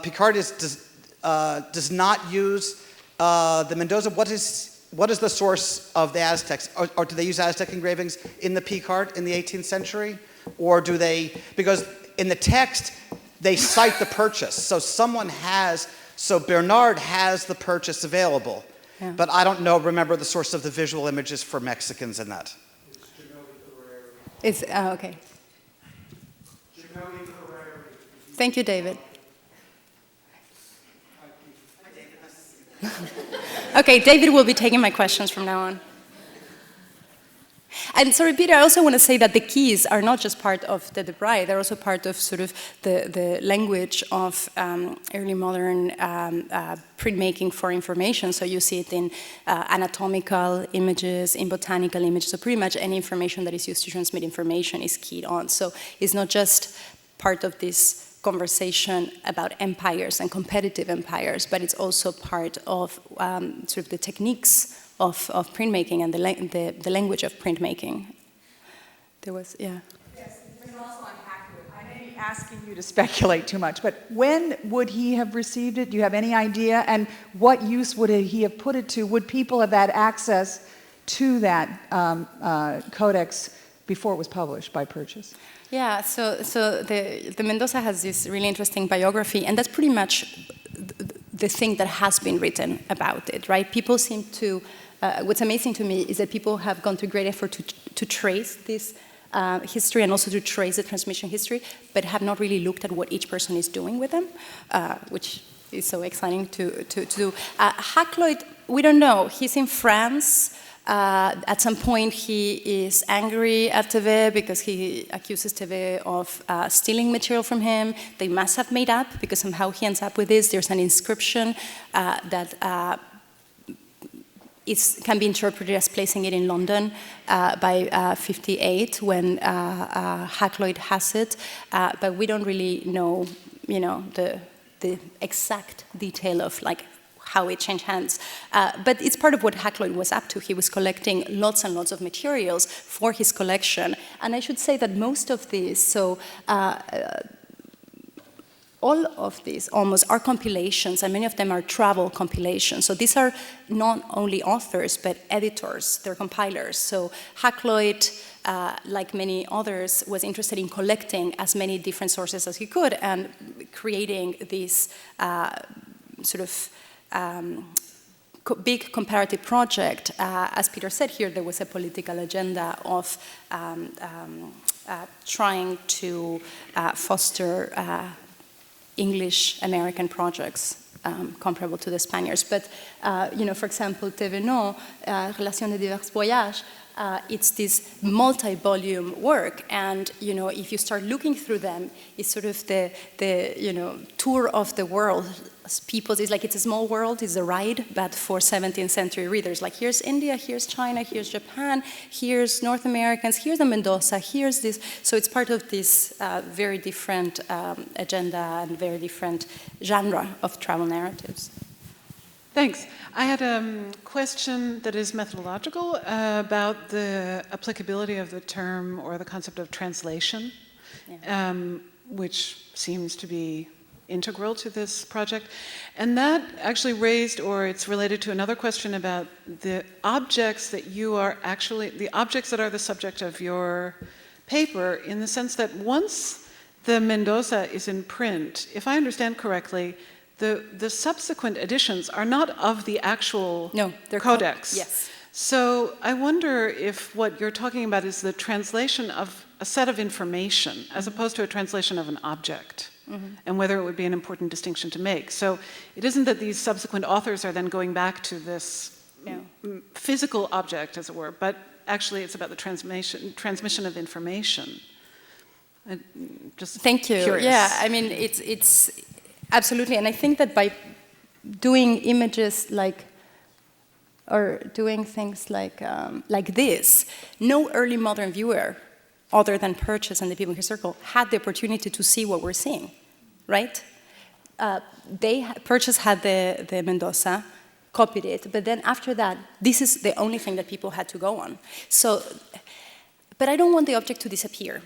Picard does not use the Mendoza. What is the source of the Aztecs? Or do they use Aztec engravings in the Picard in the 18th century? Or do they, because in the text, they cite the Purchas. So Bernard has the Purchas available. Yeah. But I don't remember the source of the visual images for Mexicans in that. It's, okay. Thank you, David. Okay, David will be taking my questions from now on. And sorry, Peter, I also want to say that the keys are not just part of the DeBry, they're also part of sort of the language of early modern printmaking for information. So you see it in anatomical images, in botanical images, so pretty much any information that is used to transmit information is keyed on. So it's not just part of this conversation about empires and competitive empires, but it's also part of sort of the techniques of printmaking and the language of printmaking. There was, Yes, and also on Hakluyt. I may be asking you to speculate too much, but when would he have received it? Do you have any idea? And what use would he have put it to? Would people have had access to that codex before it was published by Purchas? Yeah, so the Mendoza has this really interesting biography, and that's pretty much the thing that has been written about it, right? People seem to, what's amazing to me is that people have gone to great effort to trace this history and also to trace the transmission history, but have not really looked at what each person is doing with them, which is so exciting to do. Hakluyt, we don't know. He's in France. At some point, he is angry at TV because he accuses TV of stealing material from him. They must have made up, because somehow he ends up with this. There's an inscription that can be interpreted as placing it in London by 58 when Hakluyt has it, but we don't really know, the exact detail of like how it changed hands. But it's part of what Hakluyt was up to. He was collecting lots and lots of materials for his collection. And I should say that most of these, all of these almost are compilations, and many of them are travel compilations. So these are not only authors, but editors, they're compilers. So Hakluyt, like many others, was interested in collecting as many different sources as he could and creating these sort of big comparative project. As Peter said here, there was a political agenda of trying to foster English-American projects comparable to the Spaniards. But, for example, TVNO, Relations de divers voyages, it's this multi-volume work, and if you start looking through them, it's sort of the tour of the world. It's like it's a small world, it's a ride, but for 17th century readers. Like here's India, here's China, here's Japan, here's North Americans, here's the Mendoza, here's this. So it's part of this very different agenda and very different genre of travel narratives. Thanks. I had a question that is methodological about the applicability of the term or the concept of translation, which seems to be integral to this project. And that actually raised, or it's related to another question about the objects that you are actually, the objects that are the subject of your paper, in the sense that once the Mendoza is in print, if I understand correctly, the subsequent editions are not of the actual codex. Yes. So I wonder if what you're talking about is the translation of a set of information as opposed to a translation of an object, and whether it would be an important distinction to make. So it isn't that these subsequent authors are then going back to this physical object, as it were, but actually it's about the transmission of information. Just Thank you. curious. Yeah, I mean, it's absolutely, and I think that by doing images or doing things like this, no early modern viewer, other than Perchuk and the people in his circle, had the opportunity to see what we're seeing, right? Perchuk had the Mendoza, copied it, but then after that, this is the only thing that people had to go on. So, but I don't want the object to disappear,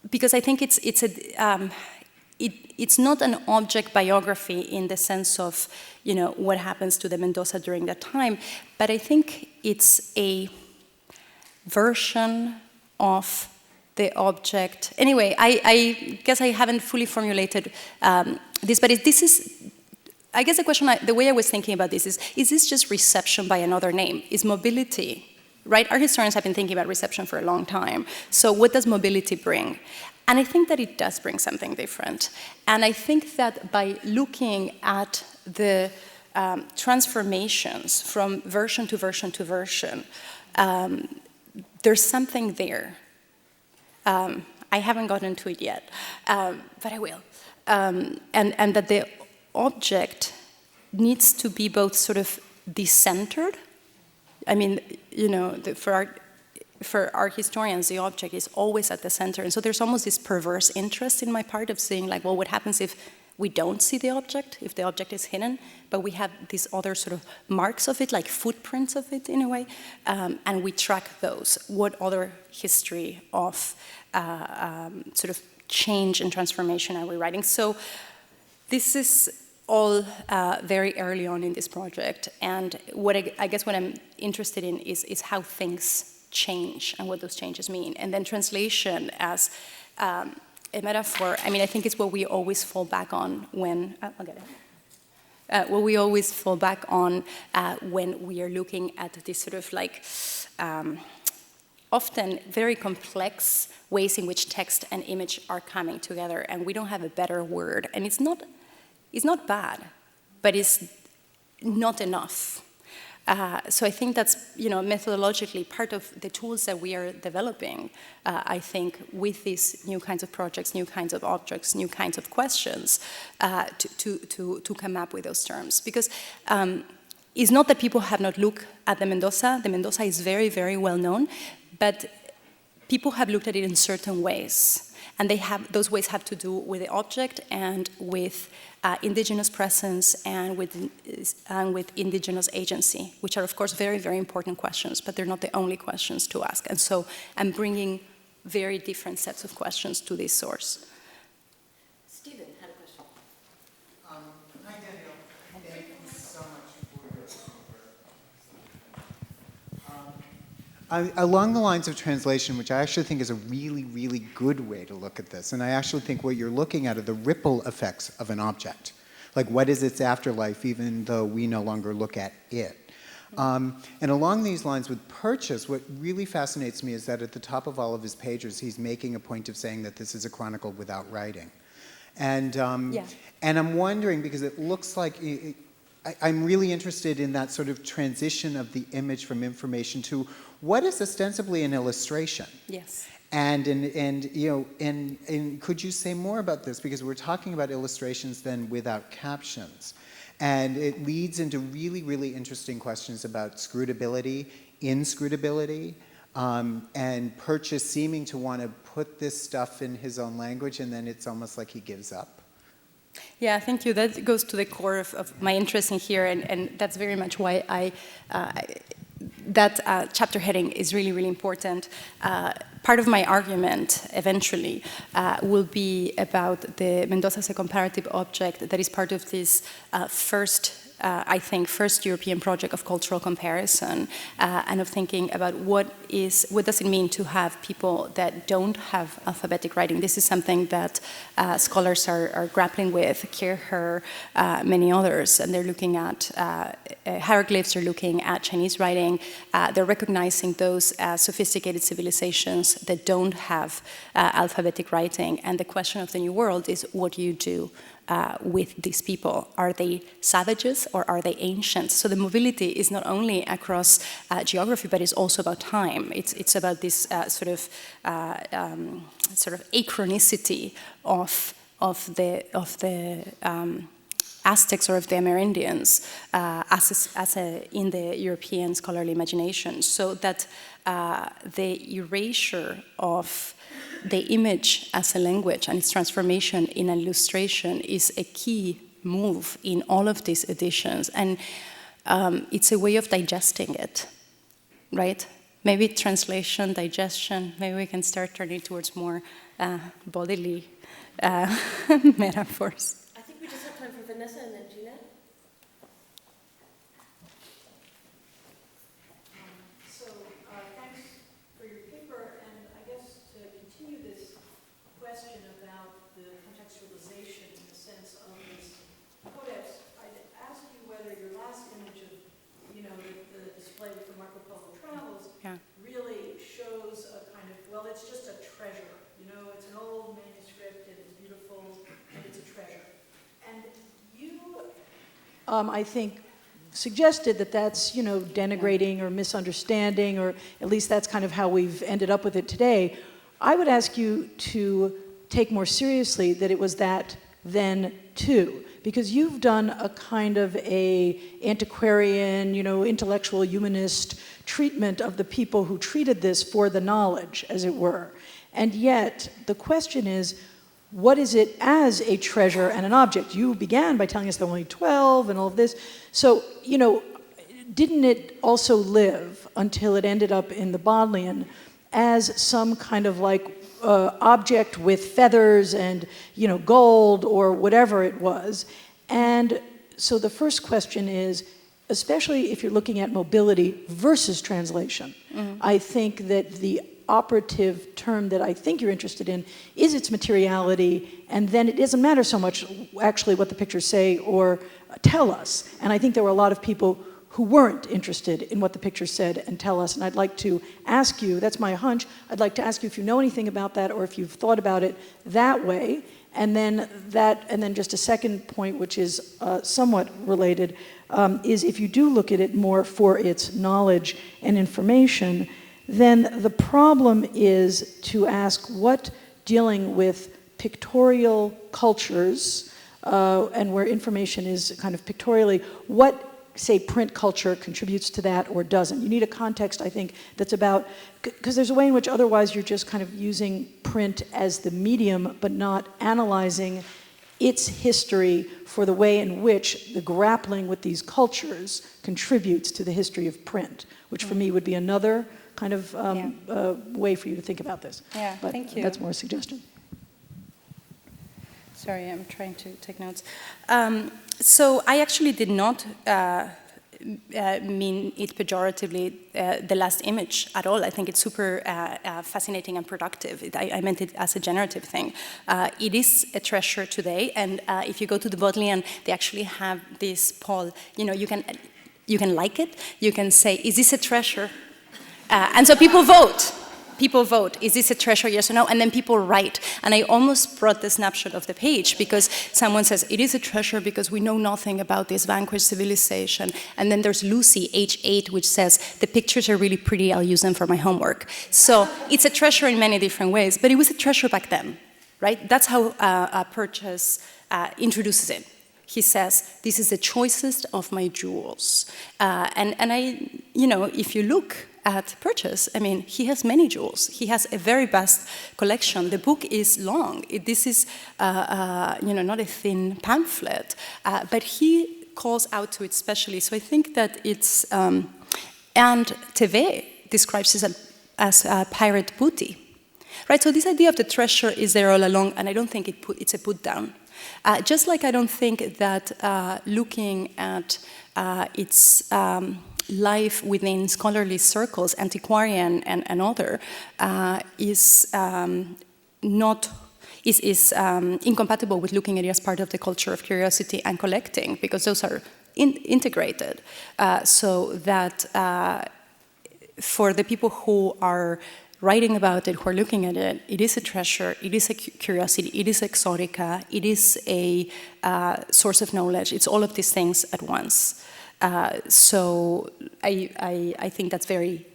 because I think it's not an object biography in the sense of, what happens to the Mendoza during that time, but I think it's a version of the object. Anyway, I guess I haven't fully formulated this, but I guess the question, the way I was thinking about this is this just reception by another name? Is mobility, right? Our historians have been thinking about reception for a long time. So what does mobility bring? And I think that it does bring something different. And I think that by looking at the transformations from version to version to version, there's something there. I haven't gotten to it yet, but I will. And that the object needs to be both sort of decentered. I mean, for our historians, the object is always at the center. And so there's almost this perverse interest in my part of saying, like, well, what happens if we don't see the object, if the object is hidden, but we have these other sort of marks of it, like footprints of it in a way, and we track those. What other history of sort of change and transformation are we writing? So this is all very early on in this project, and what I guess what I'm interested in is how things change and what those changes mean. And then translation as a metaphor, I mean, I think it's what we always fall back on when, I'll get it. What we always fall back on when we are looking at this sort of like, often very complex ways in which text and image are coming together, and we don't have a better word. And it's not bad, but it's not enough. So I think that's, methodologically part of the tools that we are developing, I think, with these new kinds of projects, new kinds of objects, new kinds of questions, to come up with those terms. Because it's not that people have not looked at the Mendoza. The Mendoza is very, very well known, but people have looked at it in certain ways. And those ways have to do with the object and with indigenous presence and with indigenous agency, which are, of course, very, very important questions, but they're not the only questions to ask. And so I'm bringing very different sets of questions to this source. Stephen had a question. Hi, Daniela. Thank you so much for your along the lines of translation, which I actually think is a really, really good way to look at this, and I actually think what you're looking at are the ripple effects of an object. Like, what is its afterlife, even though we no longer look at it? And along these lines with Perchuk, what really fascinates me is that at the top of all of his pages, he's making a point of saying that this is a chronicle without writing. And, and I'm wondering, because it looks like, I'm really interested in that sort of transition of the image from information to what is ostensibly an illustration. Yes. And could you say more about this? Because we're talking about illustrations then without captions. And it leads into really, really interesting questions about scrutability, inscrutability, and Perchuk seeming to want to put this stuff in his own language, and then it's almost like he gives up. Yeah, thank you. That goes to the core of my interest in here, and that's very much why that chapter heading is really, really important. Part of my argument, eventually, will be about the Mendoza as a comparative object that is part of this first European project of cultural comparison, and of thinking about what does it mean to have people that don't have alphabetic writing. This is something that scholars are grappling with, Kierher, many others, and they're looking at hieroglyphs, they're looking at Chinese writing, they're recognizing those as sophisticated civilizations that don't have alphabetic writing, and the question of the New World is, what do you do with these people? Are they savages or are they ancient? So the mobility is not only across geography, but it's also about time. It's about this sort of achronicity of the Aztecs or of the Amerindians in the European scholarly imagination. So that the erasure of the image as a language and its transformation in an illustration is a key move in all of these editions. And it's a way of digesting it, right? Maybe translation, digestion, maybe we can start turning towards more bodily metaphors. I think we just have time for Vanessa and then Gina. Thanks for your paper, and I guess to continue this question about the contextualization in the sense of this codex, I'd ask you whether your last image of, the display for Marco Polo Travels really shows a kind of, well, it's just a treasure, it's an old manuscript, and it's beautiful, and it's a treasure. And you, I think, suggested that that's, denigrating or misunderstanding, or at least that's kind of how we've ended up with it today. I would ask you to take more seriously that it was that then too, because you've done a kind of a antiquarian, intellectual humanist treatment of the people who treated this for the knowledge, as it were. And yet, the question is, what is it as a treasure and an object? You began by telling us there were only 12 and all of this. So, didn't it also live until it ended up in the Bodleian as some kind of object with feathers and, gold or whatever it was? And so the first question is, especially if you're looking at mobility versus translation, I think that the operative term that I think you're interested in is its materiality, and then it doesn't matter so much actually what the pictures say or tell us. And I think there were a lot of people who weren't interested in what the pictures said and tell us, and I'd like to ask you, that's my hunch, I'd like to ask you if you know anything about that or if you've thought about it that way. And then just a second point, which is somewhat related, is if you do look at it more for its knowledge and information, then the problem is to ask what dealing with pictorial cultures and where information is kind of pictorially, what, say, print culture contributes to that or doesn't. You need a context, I think, that's about, because there's a way in which otherwise you're just kind of using print as the medium, but not analyzing its history for the way in which the grappling with these cultures contributes to the history of print, which for me would be another kind of way for you to think about this. Yeah, but thank you. That's more a suggestion. Sorry, I'm trying to take notes. So I actually did not mean it pejoratively, the last image at all. I think it's super fascinating and productive. I meant it as a generative thing. It is a treasure today, and if you go to the Bodleian, they actually have this poll. You know, you can like it. You can say, "Is this a treasure?" And so people vote. People vote, is this a treasure, yes or no? And then people write. And I almost brought the snapshot of the page because someone says, it is a treasure because we know nothing about this vanquished civilization. And then there's Lucy, age 8, which says, the pictures are really pretty, I'll use them for my homework. So it's a treasure in many different ways, but it was a treasure back then, right? That's how Perchuk introduces it. He says, this is the choicest of my jewels. And I, you know, if you look at Perchuk, I mean, he has many jewels. He has a very vast collection. The book is long. This is, you know, not a thin pamphlet, but he calls out to it specially. So I think that it's, and Teve describes it as pirate booty, right? So this idea of the treasure is there all along, and I don't think it's a put down. Just like I don't think that looking at its life within scholarly circles, antiquarian and other, is incompatible with looking at it as part of the culture of curiosity and collecting, because those are integrated. So that for the people who are writing about it, who are looking at it, it is a treasure, it is a curiosity, it is exotica, it is a source of knowledge. It's all of these things at once. So I think that's very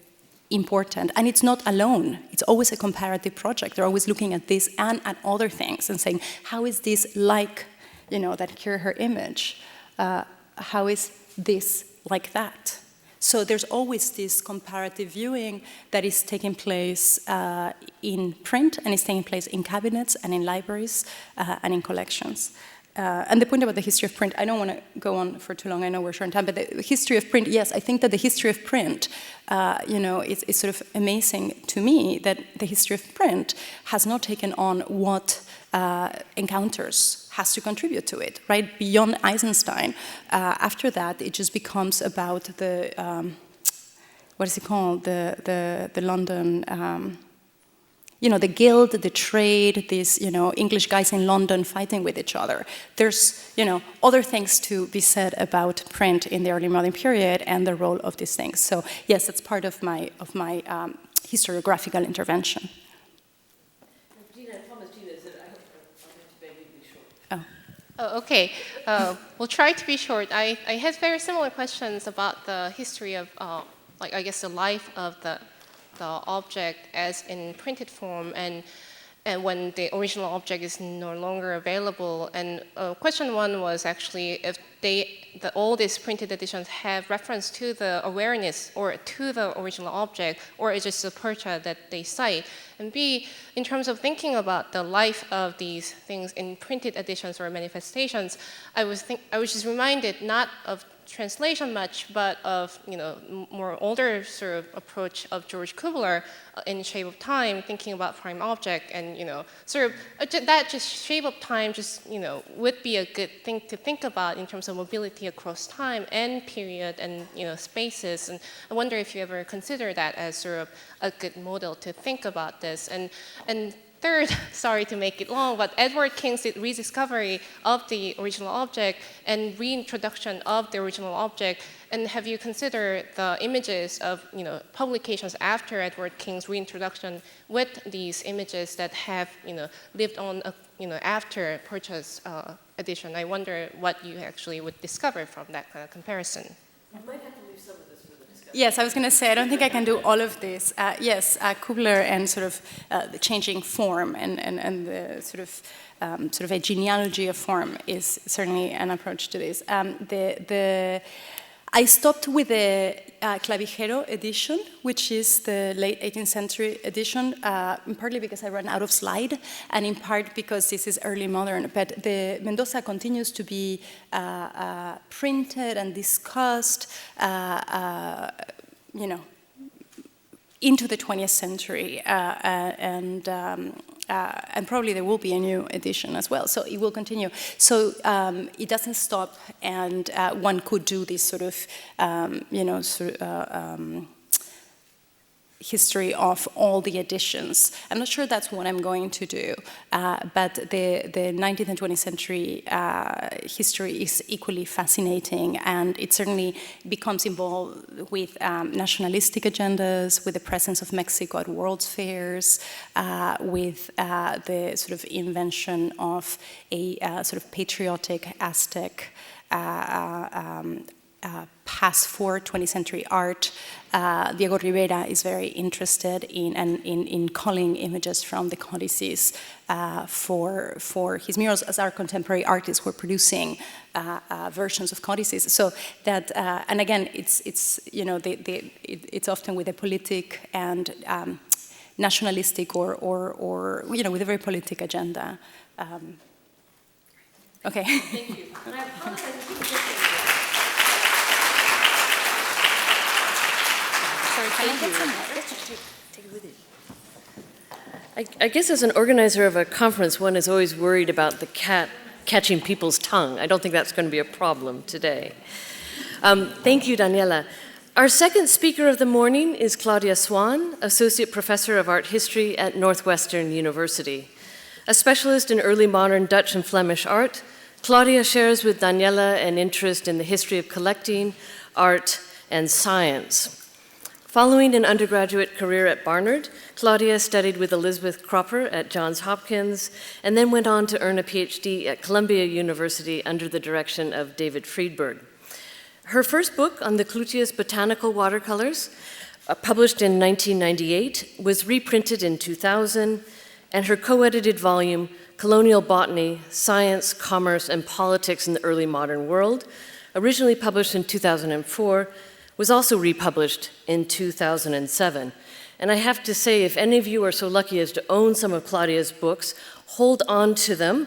important. And it's not alone. It's always a comparative project. They're always looking at this and at other things and saying, how is this like, you know, that here her image? How is this like that? So there's always this comparative viewing that is taking place in print and is taking place in cabinets and in libraries and in collections. And the point about the history of print, I don't want to go on for too long, I know we're short on time, but the history of print, yes, I think that the history of print, you know, it's sort of amazing to me that the history of print has not taken on what encounters has to contribute to it, right? Beyond Eisenstein, after that, it just becomes about the, what is it called? The London, you know, the guild, the trade, these, you know, English guys in London fighting with each other. There's, you know, other things to be said about print in the early modern period and the role of these things. So yes, that's part of my historiographical intervention. Oh, okay. We'll try to be short. I had very similar questions about the history of, like, I guess, the life of the object as in printed form and when the original object is no longer available. And question one was actually if all these printed editions have reference to the awareness or to the original object, or is it just the Perchuk that they cite? And B, in terms of thinking about the life of these things in printed editions or manifestations, I was just reminded not of translation much, but of, you know, more older sort of approach of George Kubler in Shape of Time, thinking about prime object, and, you know, sort of that just Shape of Time just, you know, would be a good thing to think about in terms of mobility across time and period and, you know, spaces. And I wonder if you ever consider that as sort of a good model to think about this. And third, sorry to make it long, but Edward King's rediscovery of the original object and reintroduction of the original object. And have you considered the images of publications after Edward King's reintroduction with these images that have lived on after Perchuk's edition? I wonder what you actually would discover from that kind of comparison. You might have to leave some of this for the discussion. Yes, I was going to say, I don't think I can do all of this. Yes, Kubler and sort of the changing form and the sort of a genealogy of form is certainly an approach to this. I stopped with the Clavijero edition, which is the late 18th century edition, partly because I ran out of slide, and in part because this is early modern. But the Mendoza continues to be printed and discussed, into the 20th century, and probably there will be a new edition as well. So it will continue. So it doesn't stop, and one could do this sort of, history of all the editions. I'm not sure that's what I'm going to do, but the 19th and 20th century history is equally fascinating, and it certainly becomes involved with nationalistic agendas, with the presence of Mexico at World's Fairs, with the sort of invention of a sort of patriotic Aztec pass for 20th century art. Diego Rivera is very interested in culling images from the codices for his murals, as our contemporary artists were producing versions of codices. So that, and again, it's often with a politic and nationalistic or with a very politic agenda. Okay. Thank you. And I apologize. Take it with you. I guess as an organizer of a conference, one is always worried about the cat catching people's tongue. I don't think that's going to be a problem today. Thank you, Daniela. Our second speaker of the morning is Claudia Swan, Associate Professor of Art History at Northwestern University. A specialist in early modern Dutch and Flemish art, Claudia shares with Daniela an interest in the history of collecting, art, and science. Following an undergraduate career at Barnard, Claudia studied with Elizabeth Cropper at Johns Hopkins and then went on to earn a PhD at Columbia University under the direction of David Friedberg. Her first book on the Clutius botanical watercolors, published in 1998, was reprinted in 2000, and her co-edited volume, Colonial Botany, Science, Commerce, and Politics in the Early Modern World, originally published in 2004, was also republished in 2007. And I have to say, if any of you are so lucky as to own some of Claudia's books, hold on to them.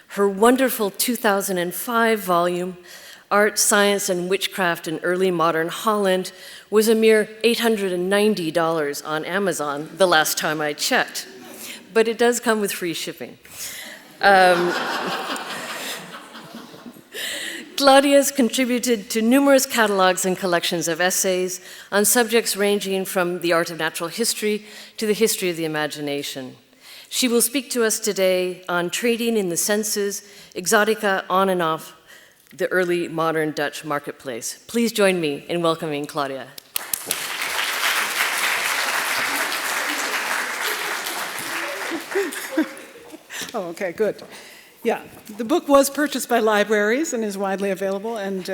Her wonderful 2005 volume, Art, Science, and Witchcraft in Early Modern Holland, was a mere $890 on Amazon the last time I checked. But it does come with free shipping. Claudia's contributed to numerous catalogs and collections of essays on subjects ranging from the art of natural history to the history of the imagination. She will speak to us today on trading in the senses, exotica on and off the early modern Dutch marketplace. Please join me in welcoming Claudia. Oh, okay, good. Yeah, the book was purchased by libraries and is widely available. And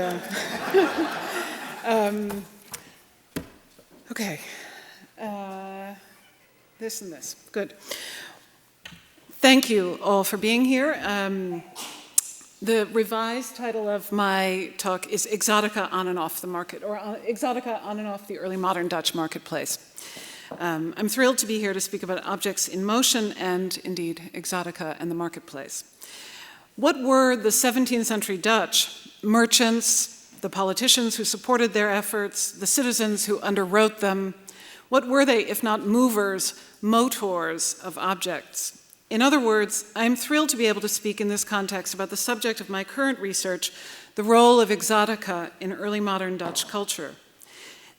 okay, this and this. Good. Thank you all for being here. The revised title of my talk is Exotica on and off the market, or Exotica on and off the early modern Dutch marketplace. I'm thrilled to be here to speak about objects in motion and, indeed, exotica and the marketplace. What were the 17th century Dutch, merchants, the politicians who supported their efforts, the citizens who underwrote them? What were they, if not movers, motors of objects? In other words, I'm thrilled to be able to speak in this context about the subject of my current research, the role of exotica in early modern Dutch culture.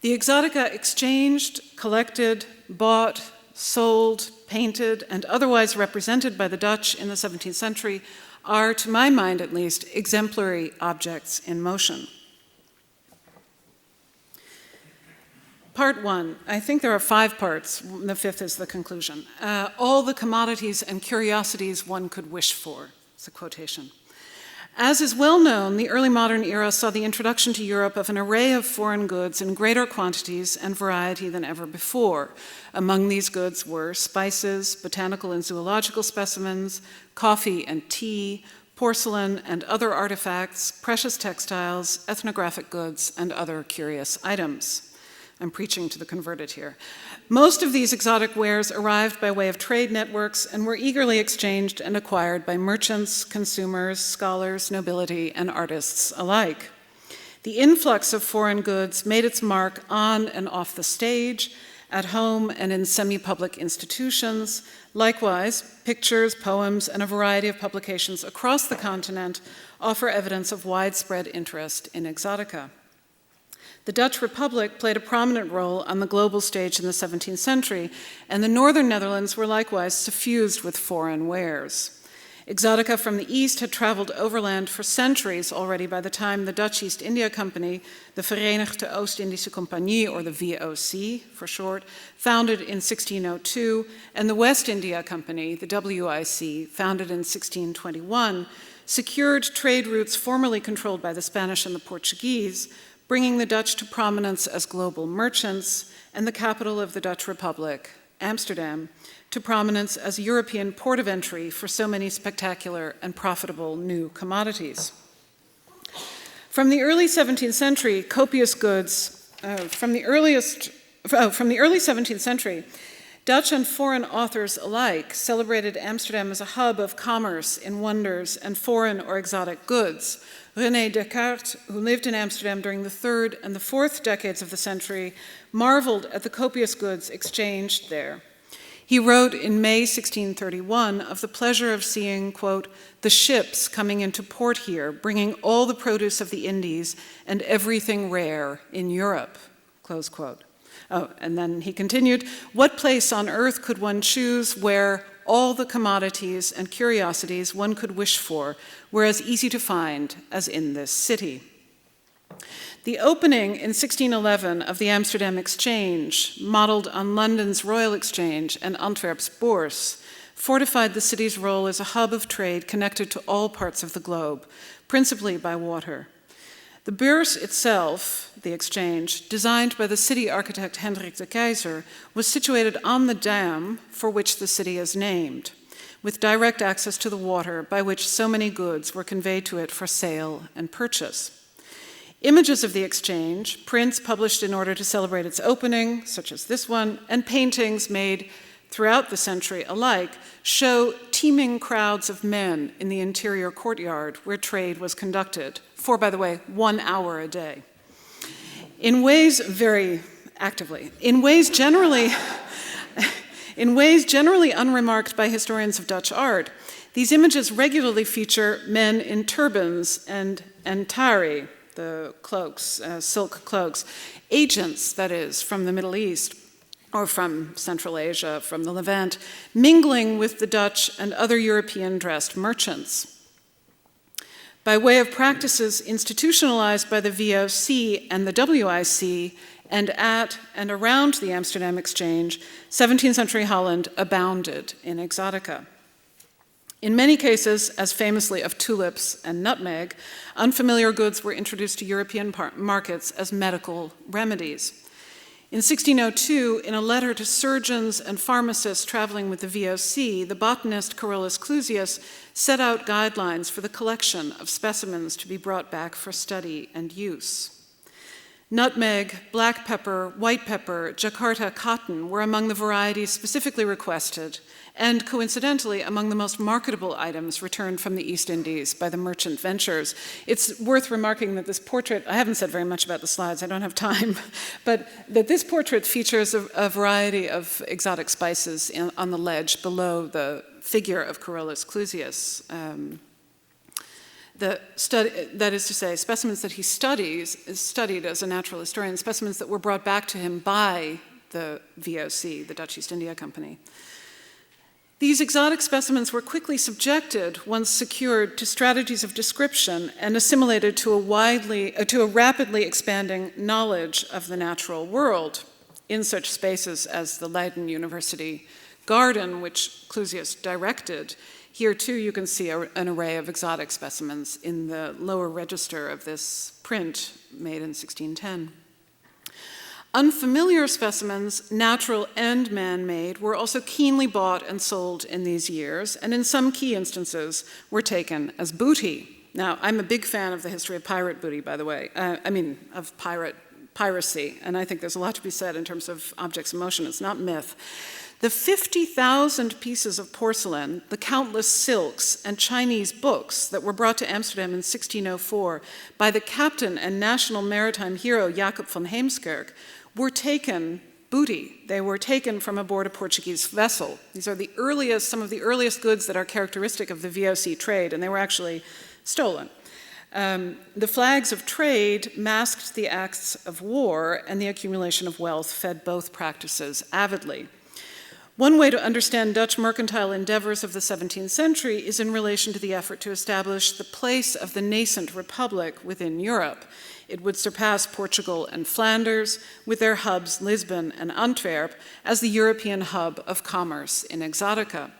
The exotica exchanged, collected, bought, sold, painted, and otherwise represented by the Dutch in the 17th century are, to my mind at least, exemplary objects in motion. Part one, I think there are 5 parts, the 5th is the conclusion. All the commodities and curiosities one could wish for, it's a quotation. As is well known, the early modern era saw the introduction to Europe of an array of foreign goods in greater quantities and variety than ever before. Among these goods were spices, botanical and zoological specimens, coffee and tea, porcelain and other artifacts, precious textiles, ethnographic goods, and other curious items. I'm preaching to the converted here. Most of these exotic wares arrived by way of trade networks and were eagerly exchanged and acquired by merchants, consumers, scholars, nobility, and artists alike. The influx of foreign goods made its mark on and off the stage, at home and in semi-public institutions. Likewise, pictures, poems, and a variety of publications across the continent offer evidence of widespread interest in exotica. The Dutch Republic played a prominent role on the global stage in the 17th century, and the northern Netherlands were likewise suffused with foreign wares. Exotica from the east had traveled overland for centuries already by the time the Dutch East India Company, the Verenigde Oost-Indische Compagnie, or the VOC for short, founded in 1602, and the West India Company, the WIC, founded in 1621, secured trade routes formerly controlled by the Spanish and the Portuguese, bringing the Dutch to prominence as global merchants, and the capital of the Dutch Republic, Amsterdam, to prominence as a European port of entry for so many spectacular and profitable new commodities. From the early 17th century, copious goods, from the early 17th century, Dutch and foreign authors alike celebrated Amsterdam as a hub of commerce in wonders and foreign or exotic goods. René Descartes, who lived in Amsterdam during the 3rd and the 4th decades of the century, marveled at the copious goods exchanged there. He wrote in May 1631 of the pleasure of seeing, quote, the ships coming into port here, bringing all the produce of the Indies and everything rare in Europe, close quote. Oh, and then he continued, what place on earth could one choose where all the commodities and curiosities one could wish for were as easy to find as in this city? The opening in 1611 of the Amsterdam Exchange, modeled on London's Royal Exchange and Antwerp's Bourse, fortified the city's role as a hub of trade connected to all parts of the globe, principally by water. The Beurs itself, the exchange, designed by the city architect Hendrik de Keyser, was situated on the dam for which the city is named, with direct access to the water by which so many goods were conveyed to it for sale and purchase. Images of the exchange, prints published in order to celebrate its opening, such as this one, and paintings made throughout the century alike, show teeming crowds of men in the interior courtyard where trade was conducted, for, by the way, 1 hour a day. In ways very actively, in ways generally unremarked by historians of Dutch art, these images regularly feature men in turbans and tari, the cloaks, silk cloaks, agents, that is, from the Middle East, or from Central Asia, from the Levant, mingling with the Dutch and other European-dressed merchants. By way of practices institutionalized by the VOC and the WIC, and at and around the Amsterdam Exchange, 17th century Holland abounded in exotica. In many cases, as famously of tulips and nutmeg, unfamiliar goods were introduced to European markets as medical remedies. In 1602, in a letter to surgeons and pharmacists traveling with the VOC, the botanist Carolus Clusius set out guidelines for the collection of specimens to be brought back for study and use. Nutmeg, black pepper, white pepper, Jakarta cotton were among the varieties specifically requested, and coincidentally among the most marketable items returned from the East Indies by the merchant ventures. It's worth remarking that this portrait, I haven't said very much about the slides, I don't have time, but that this portrait features a variety of exotic spices on the ledge below the figure of Carolus Clusius. That is to say, specimens that he studied as a natural historian, specimens that were brought back to him by the VOC, the Dutch East India Company. These exotic specimens were quickly subjected, once secured, to strategies of description and assimilated to a rapidly expanding knowledge of the natural world in such spaces as the Leiden University Garden, which Clusius directed. Here, too, you can see an array of exotic specimens in the lower register of this print made in 1610. Unfamiliar specimens, natural and man-made, were also keenly bought and sold in these years, and in some key instances were taken as booty. Now, I'm a big fan of the history of pirate booty, by the way. Of piracy, and I think there's a lot to be said in terms of objects in motion. It's not myth. The 50,000 pieces of porcelain, the countless silks, and Chinese books that were brought to Amsterdam in 1604 by the captain and national maritime hero Jacob van Heemskerk were taken booty. They were taken from aboard a Portuguese vessel. These are some of the earliest goods that are characteristic of the VOC trade, and they were actually stolen. The flags of trade masked the acts of war, and the accumulation of wealth fed both practices avidly. One way to understand Dutch mercantile endeavors of the 17th century is in relation to the effort to establish the place of the nascent republic within Europe. It would surpass Portugal and Flanders, with their hubs Lisbon and Antwerp, as the European hub of commerce in exotica.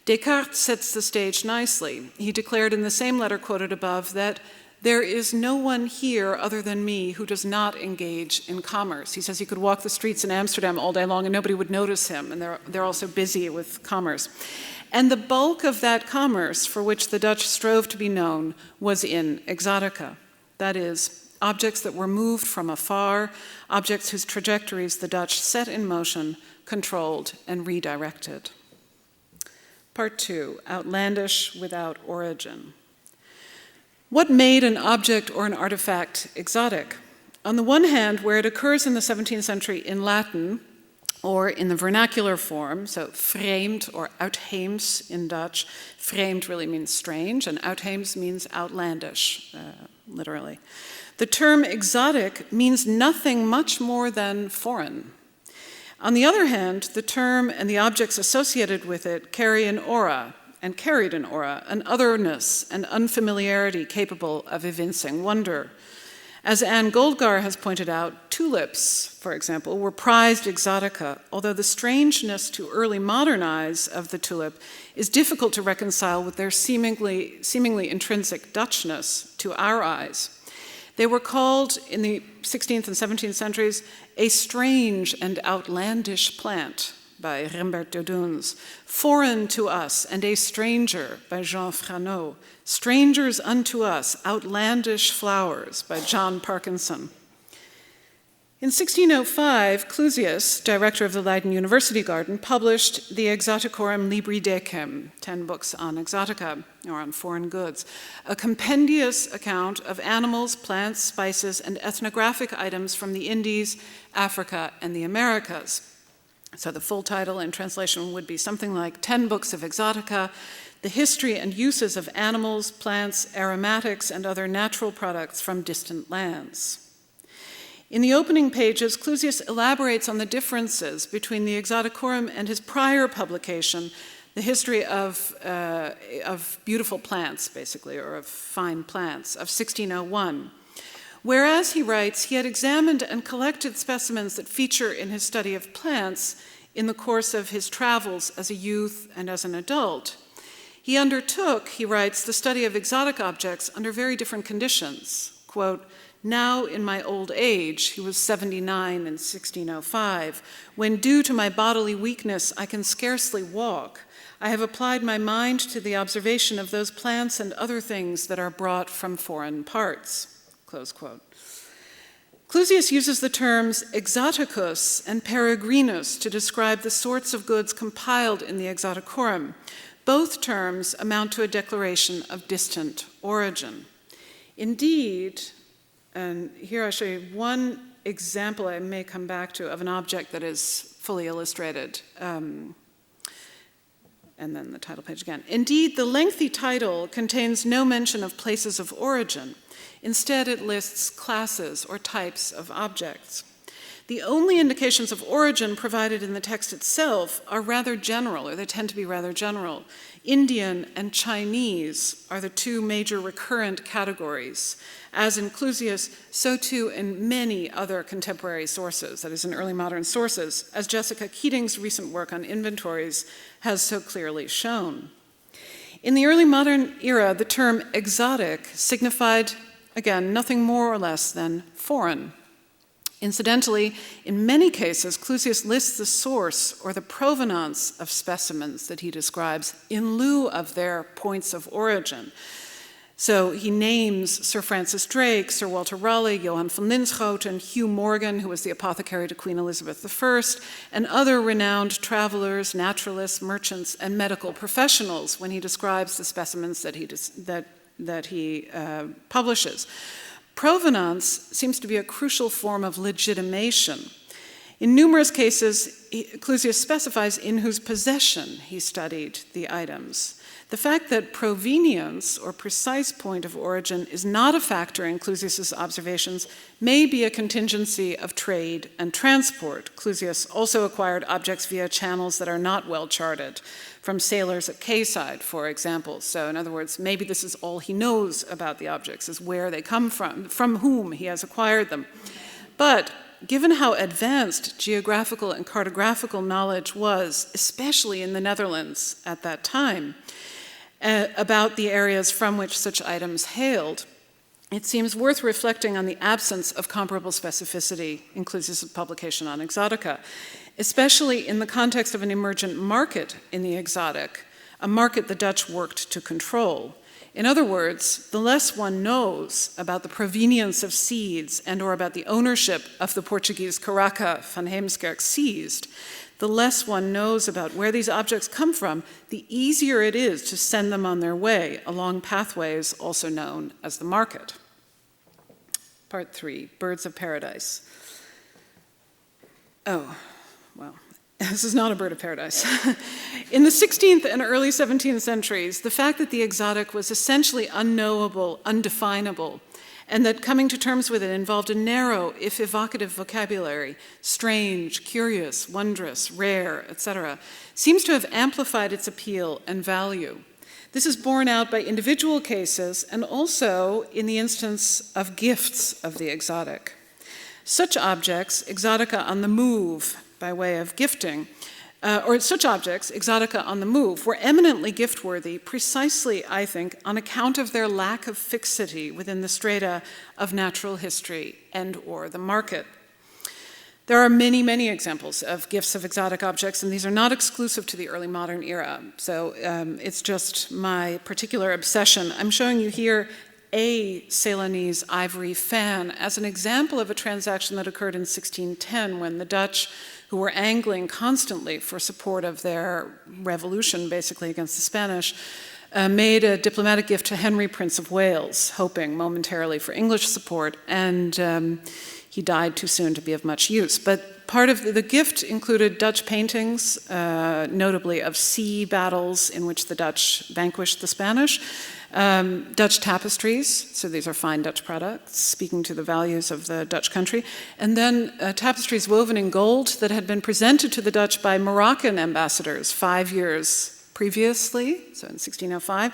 Descartes sets the stage nicely. He declared in the same letter quoted above that there is no one here other than me who does not engage in commerce. He says he could walk the streets in Amsterdam all day long and nobody would notice him, and they're also busy with commerce. And the bulk of that commerce for which the Dutch strove to be known was in exotica. That is, objects that were moved from afar, objects whose trajectories the Dutch set in motion, controlled, and redirected. Part 2, outlandish without origin. What made an object or an artifact exotic? On the one hand, where it occurs in the 17th century in Latin, or in the vernacular form, so vreemd or uitheems in Dutch. Vreemd really means strange, and uitheems means outlandish, literally. The term exotic means nothing much more than foreign. On the other hand, the term and the objects associated with it carry an aura, and carried an aura, an otherness, an unfamiliarity capable of evincing wonder. As Anne Goldgar has pointed out, tulips, for example, were prized exotica, although the strangeness to early modern eyes of the tulip is difficult to reconcile with their seemingly intrinsic Dutchness to our eyes. They were called, in the 16th and 17th centuries, a strange and outlandish plant, by Rembert Dodoens, foreign to us and a stranger, by Jean Franot, strangers unto us, outlandish flowers, by John Parkinson. In 1605, Clusius, director of the Leiden University Garden, published the Exoticorum Libri Decem, 10 books on exotica, or on foreign goods, a compendious account of animals, plants, spices, and ethnographic items from the Indies, Africa, and the Americas. So the full title and translation would be something like 10 Books of Exotica, the history and uses of animals, plants, aromatics, and other natural products from distant lands. In the opening pages, Clusius elaborates on the differences between the Exoticorum and his prior publication, the history of beautiful plants, basically, or of fine plants, of 1601. Whereas, he writes, he had examined and collected specimens that feature in his study of plants in the course of his travels as a youth and as an adult. He undertook, he writes, the study of exotic objects under very different conditions. Quote, now in my old age, he was 79 in 1605, when due to my bodily weakness I can scarcely walk, I have applied my mind to the observation of those plants and other things that are brought from foreign parts. Close quote. Clusius uses the terms exoticus and peregrinus to describe the sorts of goods compiled in the Exoticorum. Both terms amount to a declaration of distant origin. Indeed, and here I show you one example I may come back to of an object that is fully illustrated. And then the title page again. Indeed, the lengthy title contains no mention of places of origin. Instead, it lists classes or types of objects. The the only indications of origin provided in the text itself are rather general, or they tend to be rather general. Indian and Chinese are the two major recurrent categories. As in Clusius, so too in many other contemporary sources, that is in early modern sources, as Jessica Keating's recent work on inventories has so clearly shown. In the early modern era, the term exotic signified, again, nothing more or less than foreign. Incidentally, in many cases, Clusius lists the source or the provenance of specimens that he describes in lieu of their points of origin. So he names Sir Francis Drake, Sir Walter Raleigh, Johann von Linschoten, Hugh Morgan, who was the apothecary to Queen Elizabeth I, and other renowned travelers, naturalists, merchants, and medical professionals when he describes the specimens that he publishes. Provenance seems to be a crucial form of legitimation. In numerous cases, Clusius specifies in whose possession he studied the items. The fact that provenience, or precise point of origin, is not a factor in Clusius's observations may be a contingency of trade and transport. Clusius also acquired objects via channels that are not well charted, from sailors at quayside, for example. So in other words, maybe this is all he knows about the objects, is where they come from whom he has acquired them. But given how advanced geographical and cartographical knowledge was, especially in the Netherlands at that time, about the areas from which such items hailed, it seems worth reflecting on the absence of comparable specificity in Clusius' publication on exotica, especially in the context of an emergent market in the exotic, a market the Dutch worked to control. In other words, the less one knows about the provenience of seeds and or about the ownership of the Portuguese caraca van Heemskerk seized, the less one knows about where these objects come from, the easier it is to send them on their way along pathways also known as the market. Part 3, Birds of Paradise. Oh, well, this is not a bird of paradise. In the 16th and early 17th centuries, the fact that the exotic was essentially unknowable, undefinable, and that coming to terms with it involved a narrow, if evocative vocabulary, strange, curious, wondrous, rare, etc., seems to have amplified its appeal and value. This is borne out by individual cases and also in the instance of gifts of the exotic. Such objects, exotica on the move by way of gifting, or such objects, exotica on the move, were eminently gift-worthy precisely, I think, on account of their lack of fixity within the strata of natural history and or the market. There are many, many examples of gifts of exotic objects, and these are not exclusive to the early modern era, so it's just my particular obsession. I'm showing you here a Ceylonese ivory fan as an example of a transaction that occurred in 1610 when the Dutch, who were angling constantly for support of their revolution, basically against the Spanish, made a diplomatic gift to Henry, Prince of Wales, hoping momentarily for English support, and he died too soon to be of much use. But part of the gift included Dutch paintings, notably of sea battles in which the Dutch vanquished the Spanish, Dutch tapestries, so these are fine Dutch products, speaking to the values of the Dutch country, and then tapestries woven in gold that had been presented to the Dutch by Moroccan ambassadors 5 years previously, so in 1605,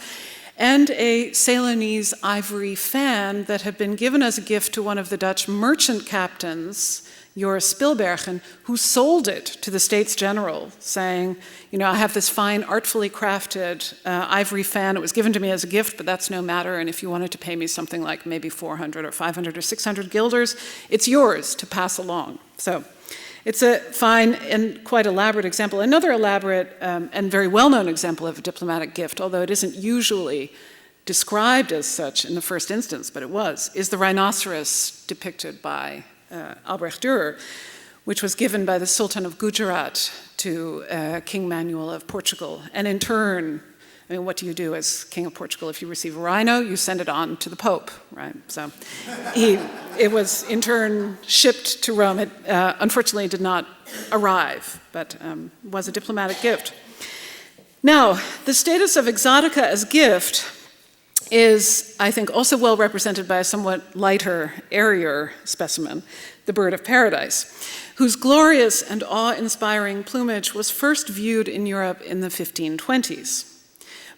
and a Ceylonese ivory fan that had been given as a gift to one of the Dutch merchant captains, Joris Spilbergen, who sold it to the States General, saying, you know, I have this fine, artfully crafted ivory fan. It was given to me as a gift, but that's no matter. And if you wanted to pay me something like maybe 400 or 500 or 600 guilders, it's yours to pass along. So it's a fine and quite elaborate example. Another elaborate and very well-known example of a diplomatic gift, although it isn't usually described as such in the first instance, but it was, is the rhinoceros depicted by Albrecht Dürer, which was given by the Sultan of Gujarat to King Manuel of Portugal. And in turn, I mean, what do you do as King of Portugal? If you receive a rhino, you send it on to the Pope, right? So it was in turn shipped to Rome. It unfortunately did not arrive, but was a diplomatic gift. Now, the status of exotica as gift is, I think, also well represented by a somewhat lighter, airier specimen, the bird of paradise, whose glorious and awe-inspiring plumage was first viewed in Europe in the 1520s.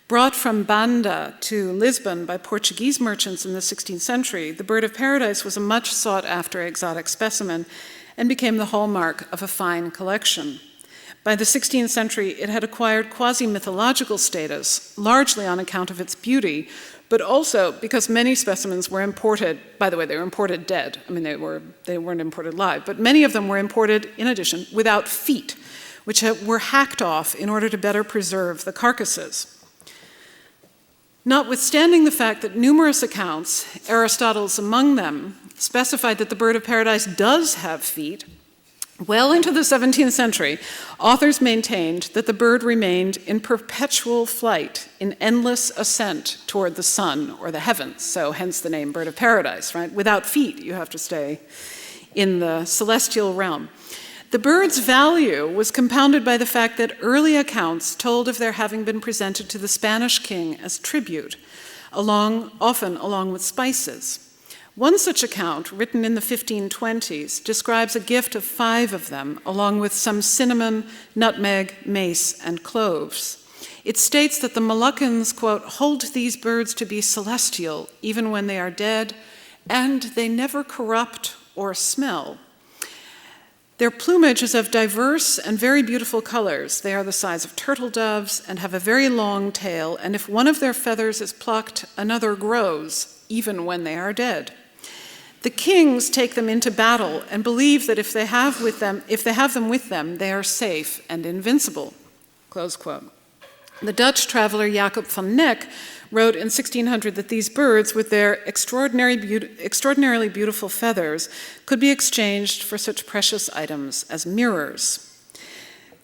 Brought from Banda to Lisbon by Portuguese merchants in the 16th century, the bird of paradise was a much sought-after exotic specimen and became the hallmark of a fine collection. By the 16th century, it had acquired quasi-mythological status, largely on account of its beauty, but also because many specimens were imported. By the way, they were imported dead. I mean, they weren't imported live, but many of them were imported, in addition, without feet, which were hacked off in order to better preserve the carcasses. Notwithstanding the fact that numerous accounts, Aristotle's among them, specified that the bird of paradise does have feet, well into the 17th century, authors maintained that the bird remained in perpetual flight, in endless ascent toward the sun or the heavens, so hence the name bird of paradise, right? Without feet, you have to stay in the celestial realm. The bird's value was compounded by the fact that early accounts told of their having been presented to the Spanish king as tribute, often along with spices. One such account, written in the 1520s, describes a gift of 5 of them, along with some cinnamon, nutmeg, mace, and cloves. It states that the Moluccans, quote, hold these birds to be celestial, even when they are dead, and they never corrupt or smell. Their plumage is of diverse and very beautiful colors. They are the size of turtle doves and have a very long tail, and if one of their feathers is plucked, another grows, even when they are dead. The kings take them into battle and believe that if they have them with them, they are safe and invincible, close quote. The Dutch traveler Jacob van Neck wrote in 1600 that these birds, with their extraordinarily beautiful feathers, could be exchanged for such precious items as mirrors.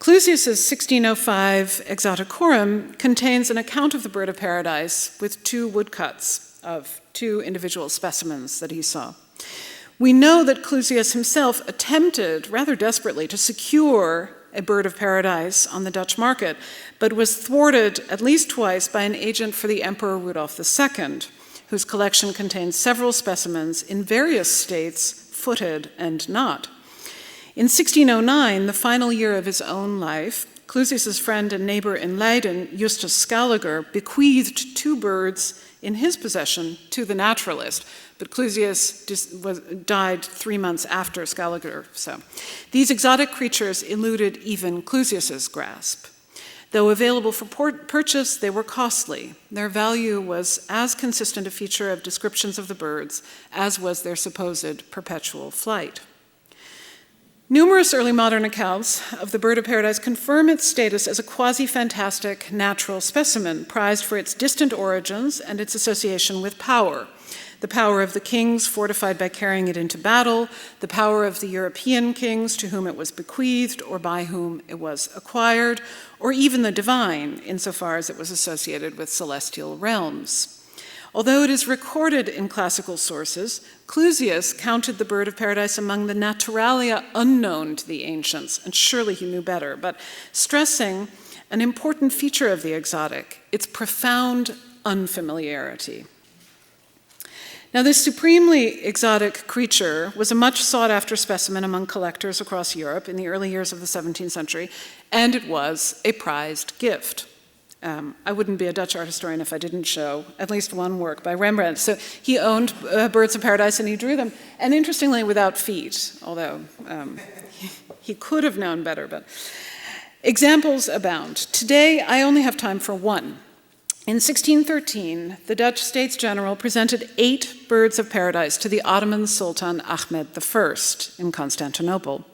Clusius's 1605 Exoticorum contains an account of the bird of paradise with 2 woodcuts of 2 individual specimens that he saw. We know that Clusius himself attempted, rather desperately, to secure a bird of paradise on the Dutch market, but was thwarted at least twice by an agent for the Emperor Rudolf II, whose collection contains several specimens in various states, footed and not. In 1609, the final year of his own life, Clusius's friend and neighbor in Leiden, Justus Scaliger, bequeathed 2 birds in his possession to the naturalist, but Clusius died 3 months after Scaliger. So these exotic creatures eluded even Clusius's grasp. Though available for purchase, they were costly. Their value was as consistent a feature of descriptions of the birds as was their supposed perpetual flight. Numerous early modern accounts of the bird of paradise confirm its status as a quasi-fantastic natural specimen, prized for its distant origins and its association with power. The power of the kings fortified by carrying it into battle, the power of the European kings to whom it was bequeathed or by whom it was acquired, or even the divine, insofar as it was associated with celestial realms. Although it is recorded in classical sources, Clusius counted the bird of paradise among the naturalia unknown to the ancients, and surely he knew better, but stressing an important feature of the exotic, its profound unfamiliarity. Now, this supremely exotic creature was a much sought-after specimen among collectors across Europe in the early years of the 17th century, and it was a prized gift. I wouldn't be a Dutch art historian if I didn't show at least one work by Rembrandt. So he owned birds of paradise and he drew them, and interestingly without feet, although he could have known better, but examples abound. Today, I only have time for one. In 1613, the Dutch States General presented 8 birds of paradise to the Ottoman Sultan Ahmed I in Constantinople,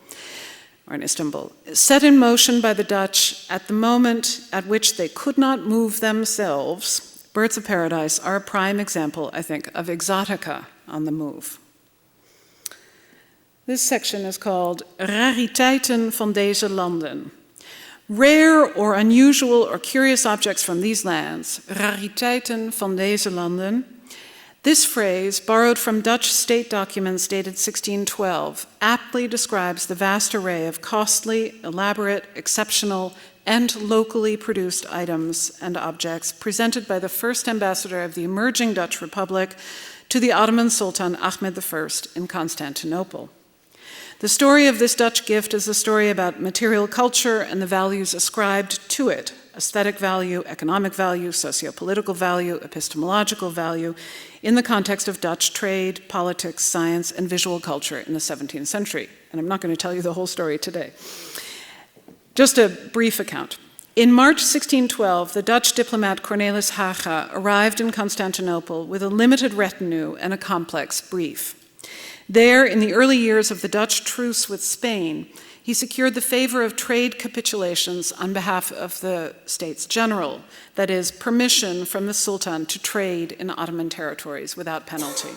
or in Istanbul, set in motion by the Dutch at the moment at which they could not move themselves. Birds of paradise are a prime example, I think, of exotica on the move. This section is called Rariteiten van deze landen. Rare or unusual or curious objects from these lands, rariteiten van deze landen. This phrase, borrowed from Dutch state documents dated 1612, aptly describes the vast array of costly, elaborate, exceptional, and locally produced items and objects presented by the first ambassador of the emerging Dutch Republic to the Ottoman Sultan Ahmed I in Constantinople. The story of this Dutch gift is a story about material culture and the values ascribed to it: aesthetic value, economic value, socio-political value, epistemological value, in the context of Dutch trade, politics, science, and visual culture in the 17th century. And I'm not going to tell you the whole story today. Just a brief account. In March 1612, the Dutch diplomat Cornelis Haga arrived in Constantinople with a limited retinue and a complex brief. There, in the early years of the Dutch truce with Spain, he secured the favor of trade capitulations on behalf of the States General, that is, permission from the Sultan to trade in Ottoman territories without penalty.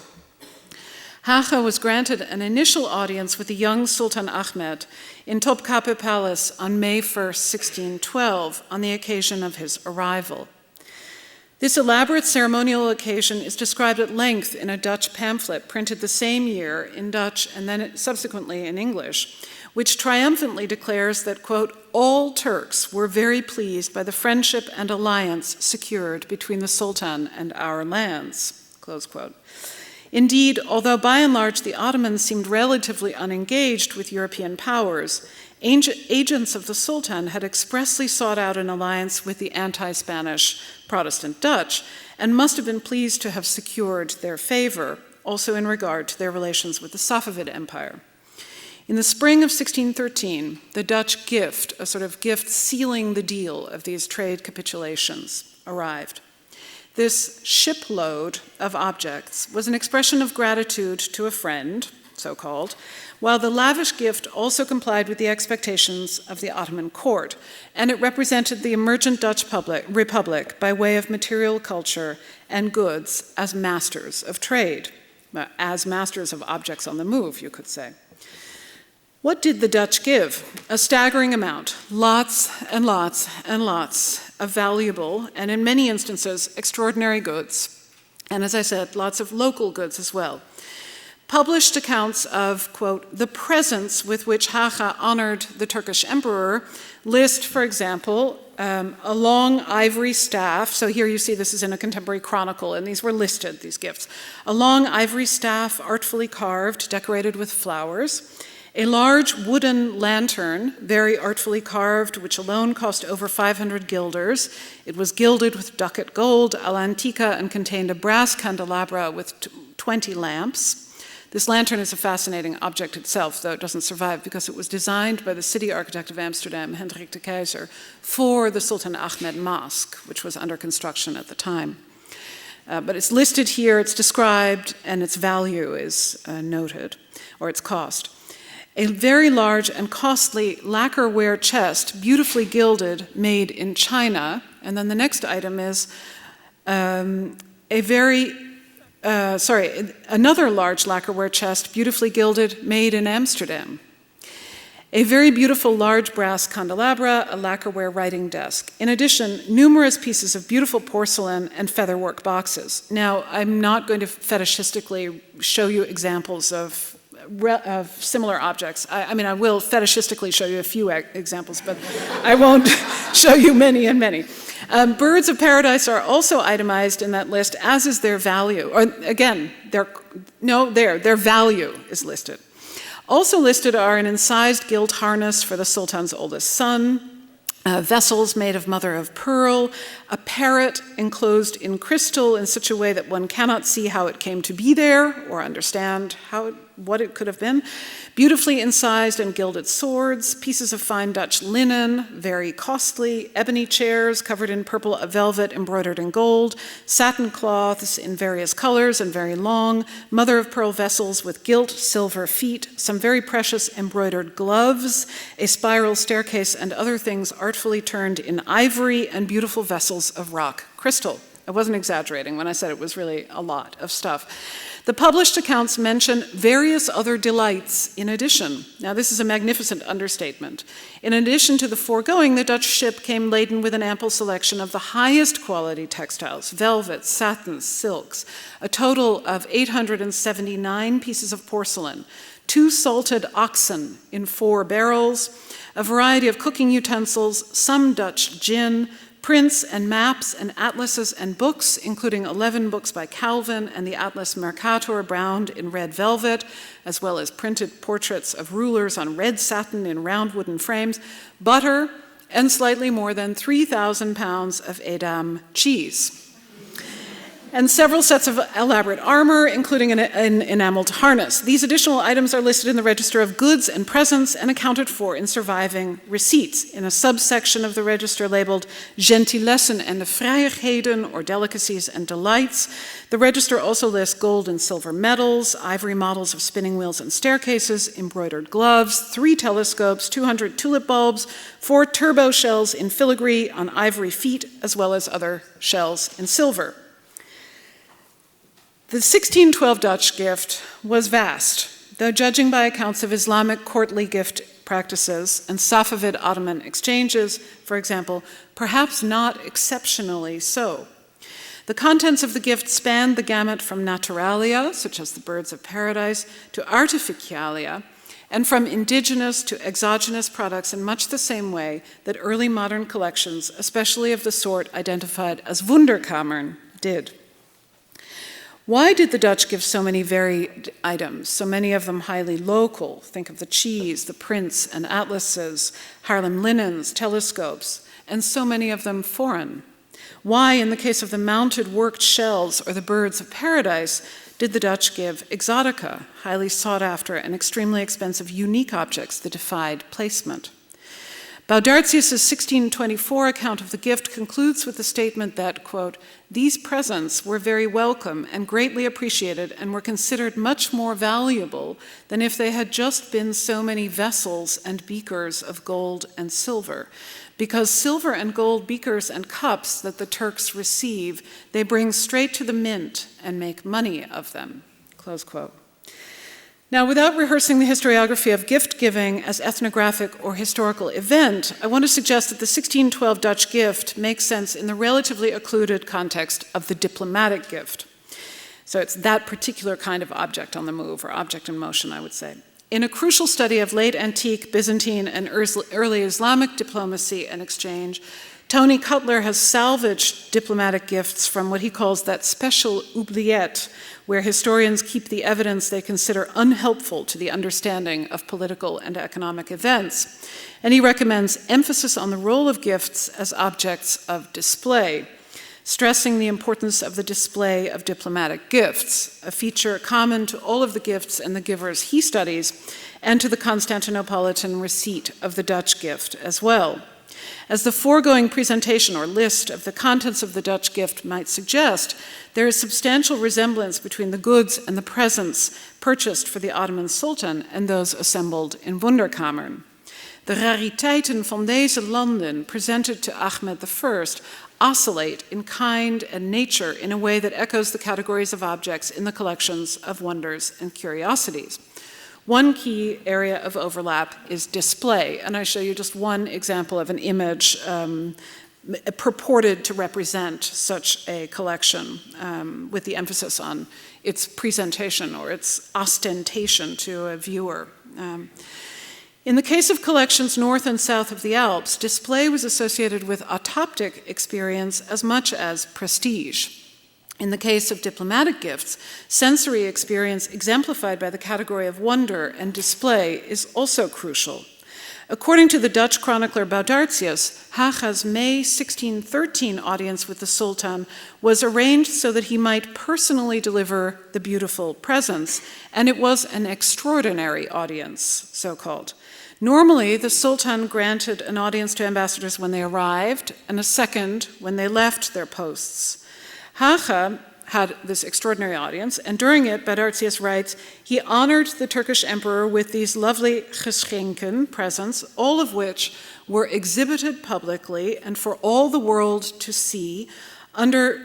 Haga was granted an initial audience with the young Sultan Ahmed in Topkapi Palace on May 1st, 1612, on the occasion of his arrival. This elaborate ceremonial occasion is described at length in a Dutch pamphlet printed the same year in Dutch and then subsequently in English, which triumphantly declares that, quote, all Turks were very pleased by the friendship and alliance secured between the Sultan and our lands, close quote. Indeed, although by and large the Ottomans seemed relatively unengaged with European powers, agents of the Sultan had expressly sought out an alliance with the anti-Spanish Protestant Dutch and must have been pleased to have secured their favor, also in regard to their relations with the Safavid Empire. In the spring of 1613, the Dutch gift, a sort of gift sealing the deal of these trade capitulations, arrived. This shipload of objects was an expression of gratitude to a friend, so-called, while the lavish gift also complied with the expectations of the Ottoman court, and it represented the emergent Dutch Republic by way of material culture and goods as masters of trade, as masters of objects on the move, you could say. What did the Dutch give? A staggering amount, lots and lots and lots of valuable, and in many instances, extraordinary goods. And as I said, lots of local goods as well. Published accounts of, quote, the presents with which Haga honored the Turkish emperor list, for example, a long ivory staff. So here you see this is in a contemporary chronicle, and these were listed, these gifts. A long ivory staff, artfully carved, decorated with flowers. A large wooden lantern, very artfully carved, which alone cost over 500 guilders. It was gilded with ducat gold, all'antica, and contained a brass candelabra with 20 lamps. This lantern is a fascinating object itself, though it doesn't survive because it was designed by the city architect of Amsterdam, Hendrik de Keyser, for the Sultan Ahmed Mosque, which was under construction at the time. But it's listed here, it's described, and its value is noted, or its cost. A very large and costly lacquerware chest, beautifully gilded, made in China. And then the next item is another large lacquerware chest, beautifully gilded, made in Amsterdam. A very beautiful large brass candelabra, a lacquerware writing desk. In addition, numerous pieces of beautiful porcelain and featherwork boxes. Now, I'm not going to fetishistically show you examples of similar objects. I mean, I will fetishistically show you a few examples, but I won't show you many and many. Birds of paradise are also itemized in that list, as is their value. Or again, their value is listed. Also listed are an incised gilt harness for the Sultan's oldest son, vessels made of mother of pearl, a parrot enclosed in crystal in such a way that one cannot see how it came to be there or understand what it could have been, beautifully incised and gilded swords, pieces of fine Dutch linen, very costly, ebony chairs covered in purple velvet embroidered in gold, satin cloths in various colors and very long, mother of pearl vessels with gilt silver feet, some very precious embroidered gloves, a spiral staircase, and other things artfully turned in ivory, and beautiful vessels of rock crystal. I wasn't exaggerating when I said it was really a lot of stuff. The published accounts mention various other delights in addition. Now, this is a magnificent understatement. In addition to the foregoing, the Dutch ship came laden with an ample selection of the highest quality textiles, velvets, satins, silks, a total of 879 pieces of porcelain, 2 salted oxen in 4 barrels, a variety of cooking utensils, some Dutch gin, prints and maps and atlases and books, including 11 books by Calvin and the Atlas Mercator bound in red velvet, as well as printed portraits of rulers on red satin in round wooden frames, butter, and slightly more than 3,000 pounds of Edam cheese. And several sets of elaborate armor, including an enameled harness. These additional items are listed in the Register of Goods and Presents and accounted for in surviving receipts in a subsection of the register labeled Gentilessen en de Vrijigheden, or delicacies and delights. The register also lists gold and silver medals, ivory models of spinning wheels and staircases, embroidered gloves, 3 telescopes, 200 tulip bulbs, 4 turbo shells in filigree on ivory feet, as well as other shells in silver. The 1612 Dutch gift was vast, though judging by accounts of Islamic courtly gift practices and Safavid Ottoman exchanges, for example, perhaps not exceptionally so. The contents of the gift spanned the gamut from naturalia, such as the birds of paradise, to artificialia, and from indigenous to exogenous products in much the same way that early modern collections, especially of the sort identified as Wunderkammern, did. Why did the Dutch give so many varied items, so many of them highly local? Think of the cheese, the prints and atlases, Haarlem linens, telescopes, and so many of them foreign. Why, in the case of the mounted worked shells or the birds of paradise, did the Dutch give exotica, highly sought after and extremely expensive unique objects that defied placement? Baudartius' 1624 account of the gift concludes with the statement that, quote, "These presents were very welcome and greatly appreciated and were considered much more valuable than if they had just been so many vessels and beakers of gold and silver. Because silver and gold beakers and cups that the Turks receive, they bring straight to the mint and make money of them," close quote. Now, without rehearsing the historiography of gift-giving as ethnographic or historical event, I want to suggest that the 1612 Dutch gift makes sense in the relatively occluded context of the diplomatic gift. So it's that particular kind of object on the move, or object in motion, I would say. In a crucial study of late antique Byzantine and early Islamic diplomacy and exchange, Tony Cutler has salvaged diplomatic gifts from what he calls that special oubliette, where historians keep the evidence they consider unhelpful to the understanding of political and economic events. And he recommends emphasis on the role of gifts as objects of display, stressing the importance of the display of diplomatic gifts, a feature common to all of the gifts and the givers he studies, and to the Constantinopolitan receipt of the Dutch gift as well. As the foregoing presentation or list of the contents of the Dutch gift might suggest, there is substantial resemblance between the goods and the presents purchased for the Ottoman Sultan and those assembled in Wunderkammern. The rariteiten van deze landen presented to Ahmed I oscillate in kind and nature in a way that echoes the categories of objects in the collections of wonders and curiosities. One key area of overlap is display, and I show you just one example of an image purported to represent such a collection, with the emphasis on its presentation or its ostentation to a viewer. In the case of collections north and south of the Alps, display was associated with autoptic experience as much as prestige. In the case of diplomatic gifts, sensory experience exemplified by the category of wonder and display is also crucial. According to the Dutch chronicler Baudartius, Haga's May 1613 audience with the Sultan was arranged so that he might personally deliver the beautiful presents, and it was an extraordinary audience, so-called. Normally, the Sultan granted an audience to ambassadors when they arrived, and a second when they left their posts. Haga had this extraordinary audience, and during it, Baudartius writes, he honored the Turkish emperor with these lovely geschenken, presents, all of which were exhibited publicly and for all the world to see under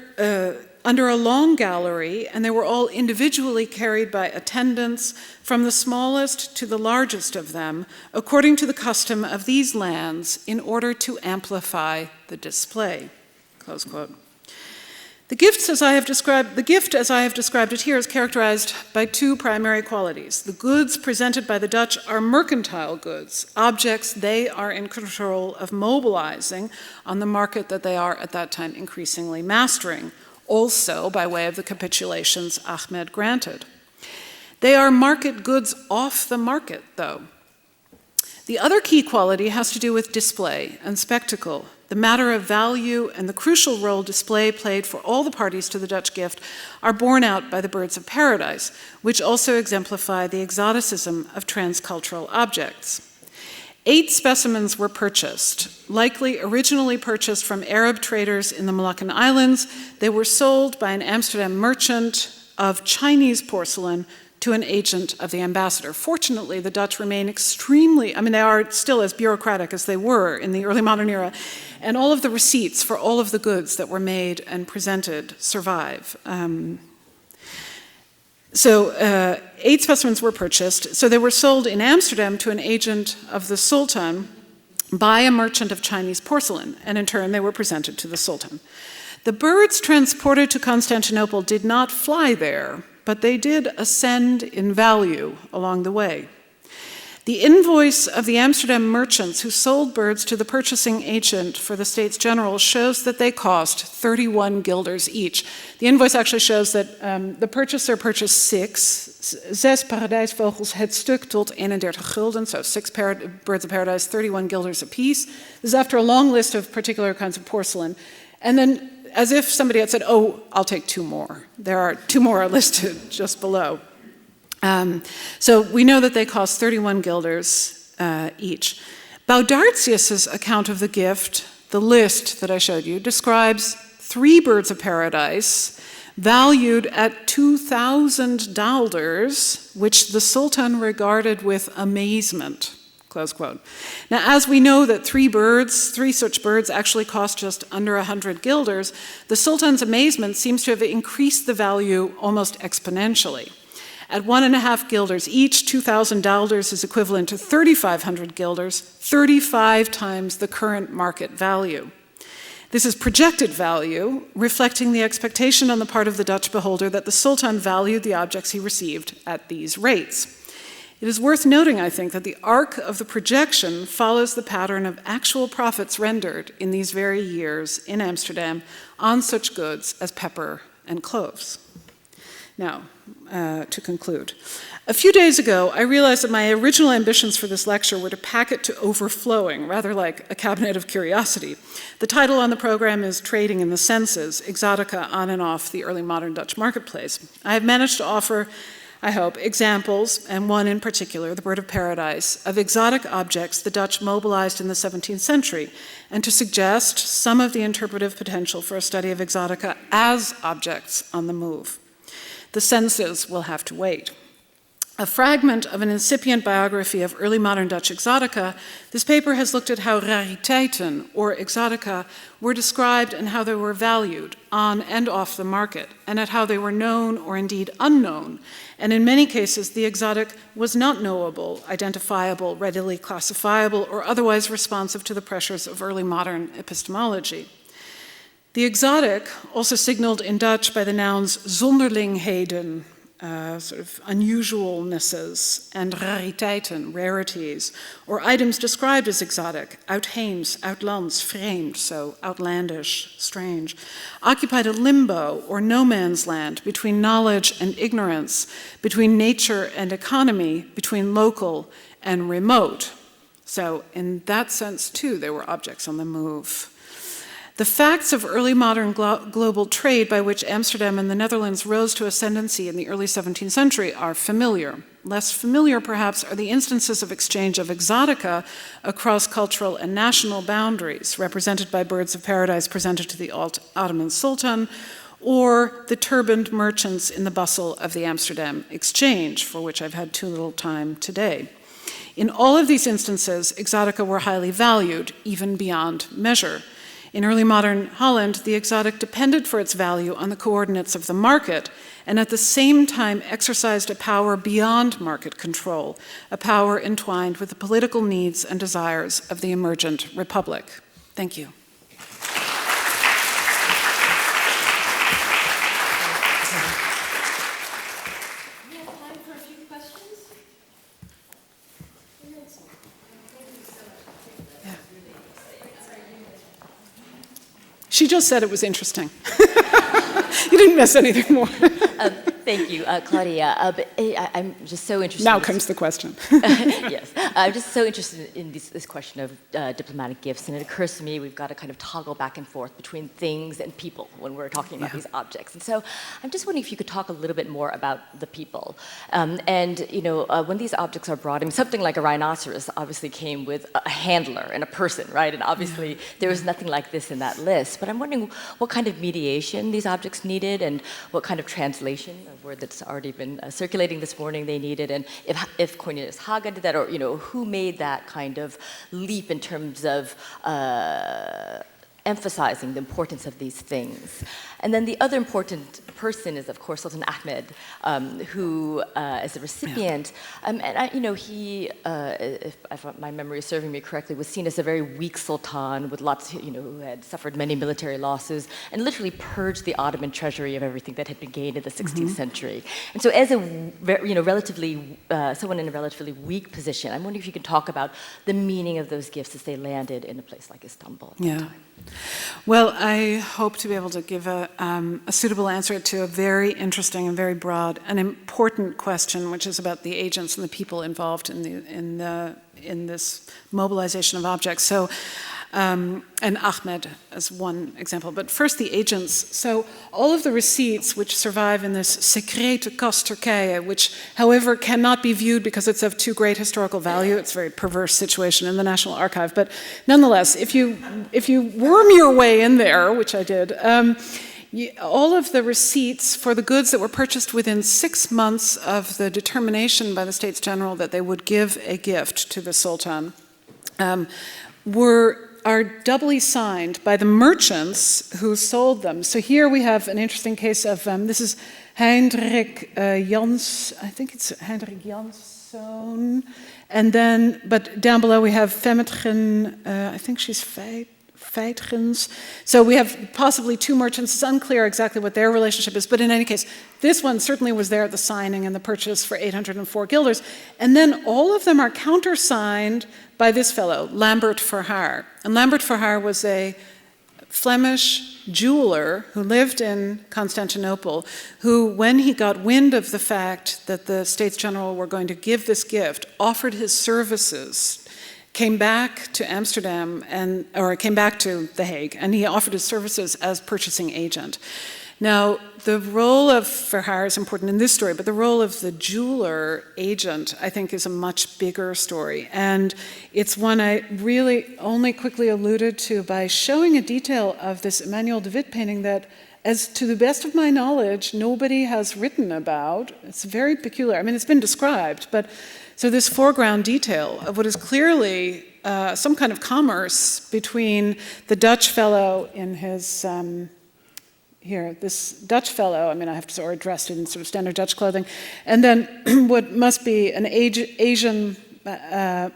a long gallery, and they were all individually carried by attendants from the smallest to the largest of them, according to the custom of these lands, in order to amplify the display. Close quote. The gift, as I have described it here, is characterized by two primary qualities. The goods presented by the Dutch are mercantile goods, objects they are in control of mobilizing on the market that they are at that time increasingly mastering, also by way of the capitulations Ahmed granted. They are market goods off the market, though. The other key quality has to do with display and spectacle. The matter of value and the crucial role display played for all the parties to the Dutch gift are borne out by the birds of paradise, which also exemplify the exoticism of transcultural objects. 8 specimens were purchased, likely originally purchased from Arab traders in the Moluccan Islands. They were sold by an Amsterdam merchant of Chinese porcelain to an agent of the ambassador. Fortunately, the Dutch remain they are still as bureaucratic as they were in the early modern era, and all of the receipts for all of the goods that were made and presented survive. 8 specimens were purchased. So they were sold in Amsterdam to an agent of the Sultan by a merchant of Chinese porcelain, and in turn they were presented to the Sultan. The birds transported to Constantinople did not fly there, but they did ascend in value along the way. The invoice of the Amsterdam merchants who sold birds to the purchasing agent for the States General shows that they cost 31 guilders each. The invoice actually shows that the purchaser purchased 6 paradijsvogels het stuk tot 31 gulden, so 6 birds of paradise, 31 guilders apiece. This is after a long list of particular kinds of porcelain. And then, as if somebody had said, oh, I'll take 2 more. There are 2 more listed just below. So we know that they cost 31 guilders each. Baudartius's account of the gift, the list that I showed you, describes 3 birds of paradise valued at 2,000 daalders, which the Sultan regarded with amazement. Close quote. Now, as we know that 3 such birds actually cost just under 100 guilders, the Sultan's amazement seems to have increased the value almost exponentially. At 1.5 guilders each, 2,000 daalders is equivalent to 3,500 guilders, 35 times the current market value. This is projected value, reflecting the expectation on the part of the Dutch beholder that the Sultan valued the objects he received at these rates. It is worth noting, I think, that the arc of the projection follows the pattern of actual profits rendered in these very years in Amsterdam on such goods as pepper and cloves. Now, to conclude. A few days ago, I realized that my original ambitions for this lecture were to pack it to overflowing, rather like a cabinet of curiosity. The title on the program is Trading in the Senses, Exotica on and off the early modern Dutch marketplace. I have managed to offer, I hope, examples, and one in particular, the bird of paradise, of exotic objects the Dutch mobilized in the 17th century, and to suggest some of the interpretive potential for a study of exotica as objects on the move. The senses will have to wait. A fragment of an incipient biography of early modern Dutch exotica, this paper has looked at how rariteiten, or exotica, were described and how they were valued on and off the market, and at how they were known or indeed unknown. And in many cases, the exotic was not knowable, identifiable, readily classifiable, or otherwise responsive to the pressures of early modern epistemology. The exotic, also signaled in Dutch by the nouns zonderlingheden, sort of unusualnesses, and rariteiten, rarities, or items described as exotic, uitheems, uitlands, vreemd, so outlandish, strange, occupied a limbo or no man's land between knowledge and ignorance, between nature and economy, between local and remote. So in that sense, too, they were objects on the move. The facts of early modern global trade by which Amsterdam and the Netherlands rose to ascendancy in the early 17th century are familiar. Less familiar, perhaps, are the instances of exchange of exotica across cultural and national boundaries, represented by birds of paradise presented to the Ottoman Sultan, or the turbaned merchants in the bustle of the Amsterdam Exchange, for which I've had too little time today. In all of these instances, exotica were highly valued, even beyond measure. In early modern Holland, the exotic depended for its value on the coordinates of the market, and at the same time exercised a power beyond market control, a power entwined with the political needs and desires of the emergent republic. Thank you. She just said it was interesting. You didn't miss anything more. Thank you, Claudia. I'm just so interested. Now comes the question. Yes, I'm just so interested in this question of diplomatic gifts, and it occurs to me we've got to kind of toggle back and forth between things and people when we're talking about these objects. And so I'm just wondering if you could talk a little bit more about the people. And you know, when these objects are brought, I mean, something like a rhinoceros obviously came with a handler and a person, right? And obviously there was nothing like this in that list. But I'm wondering what kind of mediation these objects needed, and what kind of translation, a word that's already been circulating this morning, they needed, and if Cornelius Haga did that, or you know, who made that kind of leap in terms of emphasizing the importance of these things. And then the other important person is, of course, Sultan Ahmed, who is the recipient. And you know, he, if my memory is serving me correctly, was seen as a very weak sultan with lots, you know, who had suffered many military losses and literally purged the Ottoman treasury of everything that had been gained in the 16th century. And so, as a you know, relatively someone in a relatively weak position, I'm wondering if you could talk about the meaning of those gifts as they landed in a place like Istanbul. Yeah. Well, I hope to be able to give a suitable answer to a very interesting and very broad and important question, which is about the agents and the people involved in this mobilization of objects. So, and Ahmed as one example. But first, the agents. So all of the receipts which survive in this secrete kast Turkije, which, however, cannot be viewed because it's of too great historical value. It's a very perverse situation in the National Archive. But nonetheless, if you worm your way in there, which I did, all of the receipts for the goods that were purchased within 6 months of the determination by the States General that they would give a gift to the Sultan are doubly signed by the merchants who sold them. So here we have an interesting case of, this is Hendrik Jans, I think it's Hendrik Janszoon. And then, but down below we have Femmetgen, I think she's Feitgens. So we have possibly two merchants. It's unclear exactly what their relationship is, but in any case, this one certainly was there at the signing and the purchase for 804 guilders. And then all of them are countersigned by this fellow, Lambert Verhaar. And Lambert Verhaar was a Flemish jeweler who lived in Constantinople, who, when he got wind of the fact that the States General were going to give this gift, offered his services, came back to Amsterdam, or came back to The Hague, and he offered his services as purchasing agent. Now, the role of Verhaar is important in this story, but the role of the jeweler agent, I think, is a much bigger story. And it's one I really only quickly alluded to by showing a detail of this Emmanuel de Witt painting that, as to the best of my knowledge, nobody has written about. It's very peculiar. I mean, it's been described, but so this foreground detail of what is clearly some kind of commerce between the Dutch fellow in his... here, this Dutch fellow, I mean, I have to sort of dressed in sort of standard Dutch clothing, and then what must be an Asian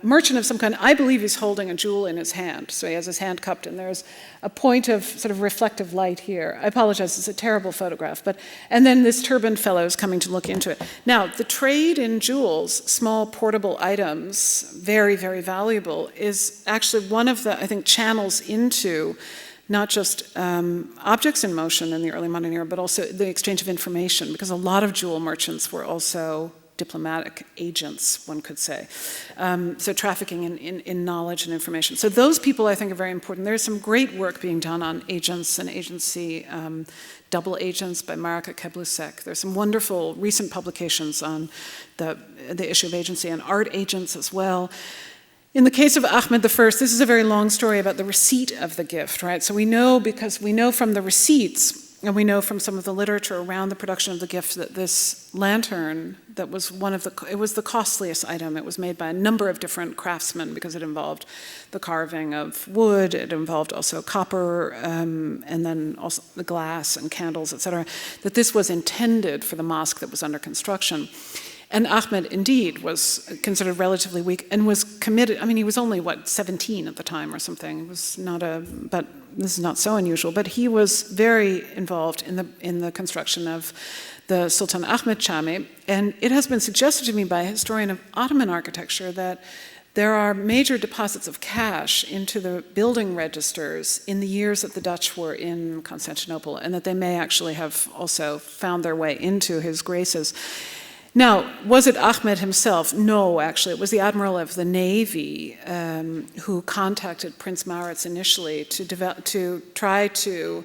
merchant of some kind. I believe he's holding a jewel in his hand, so he has his hand cupped, and there's a point of sort of reflective light here. I apologize, it's a terrible photograph, but, and then this turbaned fellow is coming to look into it. Now, the trade in jewels, small portable items, very, very valuable, is actually one of the, I think, channels into not just objects in motion in the early modern era, but also the exchange of information, because a lot of jewel merchants were also diplomatic agents, one could say. So trafficking in knowledge and information. So those people, I think, are very important. There's some great work being done on agents and agency, double agents by Marika Keblusek. There's some wonderful recent publications on the issue of agency and art agents as well. In the case of Ahmed I, this is a very long story about the receipt of the gift, right? So we know, because we know from the receipts, and we know from some of the literature around the production of the gift that this lantern, that was it was the costliest item. It was made by a number of different craftsmen because it involved the carving of wood, it involved also copper, and then also the glass and candles, etc. That this was intended for the mosque that was under construction. And Ahmed indeed was considered relatively weak and was committed. I mean, he was only, 17 at the time or something. It was not but this is not so unusual. But he was very involved in the construction of the Sultan Ahmed Chami. And it has been suggested to me by a historian of Ottoman architecture that there are major deposits of cash into the building registers in the years that the Dutch were in Constantinople, and that they may actually have also found their way into his graces. Now, was it Ahmed himself? No, actually. It was the admiral of the Navy who contacted Prince Maurits initially to try to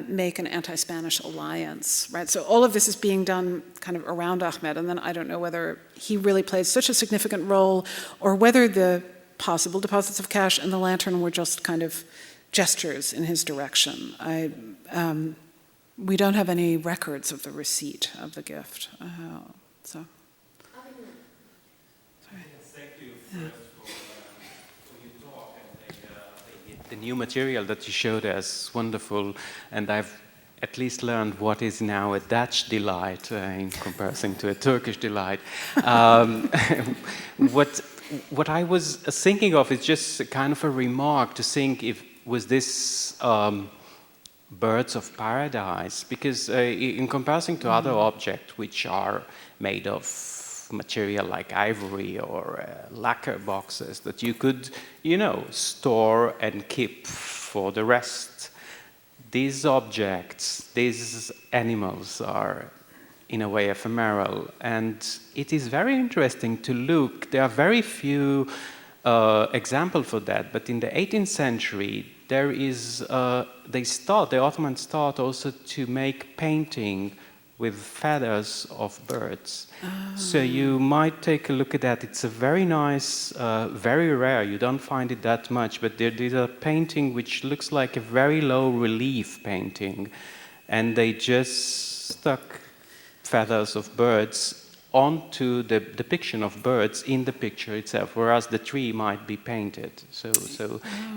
make an anti-Spanish alliance, right? So all of this is being done kind of around Ahmed, and then I don't know whether he really played such a significant role or whether the possible deposits of cash and the lantern were just kind of gestures in his direction. We don't have any records of the receipt of the gift. Sorry. Thank you first for your talk and the new material that you showed us. Wonderful, and I've at least learned what is now a Dutch delight in comparison to a Turkish delight. What I was thinking of is just a kind of a remark to think was this birds of paradise, because in comparison to other objects which are made of material like ivory or lacquer boxes that you could, store and keep for the rest, these objects, these animals are in a way ephemeral, and it is very interesting to look. There are very few examples for that, but in the 18th century there is, the Ottomans start also to make painting with feathers of birds. Oh. So you might take a look at that. It's a very nice, very rare, you don't find it that much, but there's a painting which looks like a very low relief painting, and they just stuck feathers of birds onto the depiction of birds in the picture itself, whereas the tree might be painted. So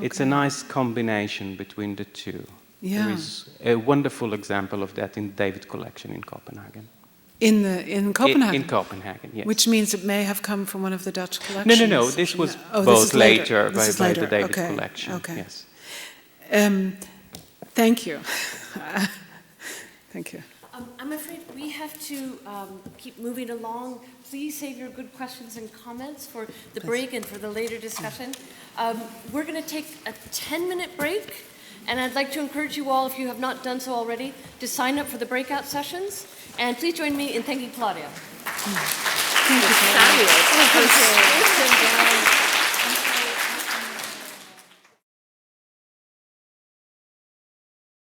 it's a nice combination between the two. Yeah. There is a wonderful example of that in the David collection in Copenhagen. In Copenhagen? In Copenhagen, yes. Which means it may have come from one of the Dutch collections? No. This was bought later by the David collection. Okay. Yes. Thank you. Thank you. I'm afraid we have to keep moving along. Please save your good questions and comments for the break and for the later discussion. We're going to take a 10-minute break, and I'd like to encourage you all, if you have not done so already, to sign up for the breakout sessions. And please join me in thanking Claudia. Thank you. Fabulous.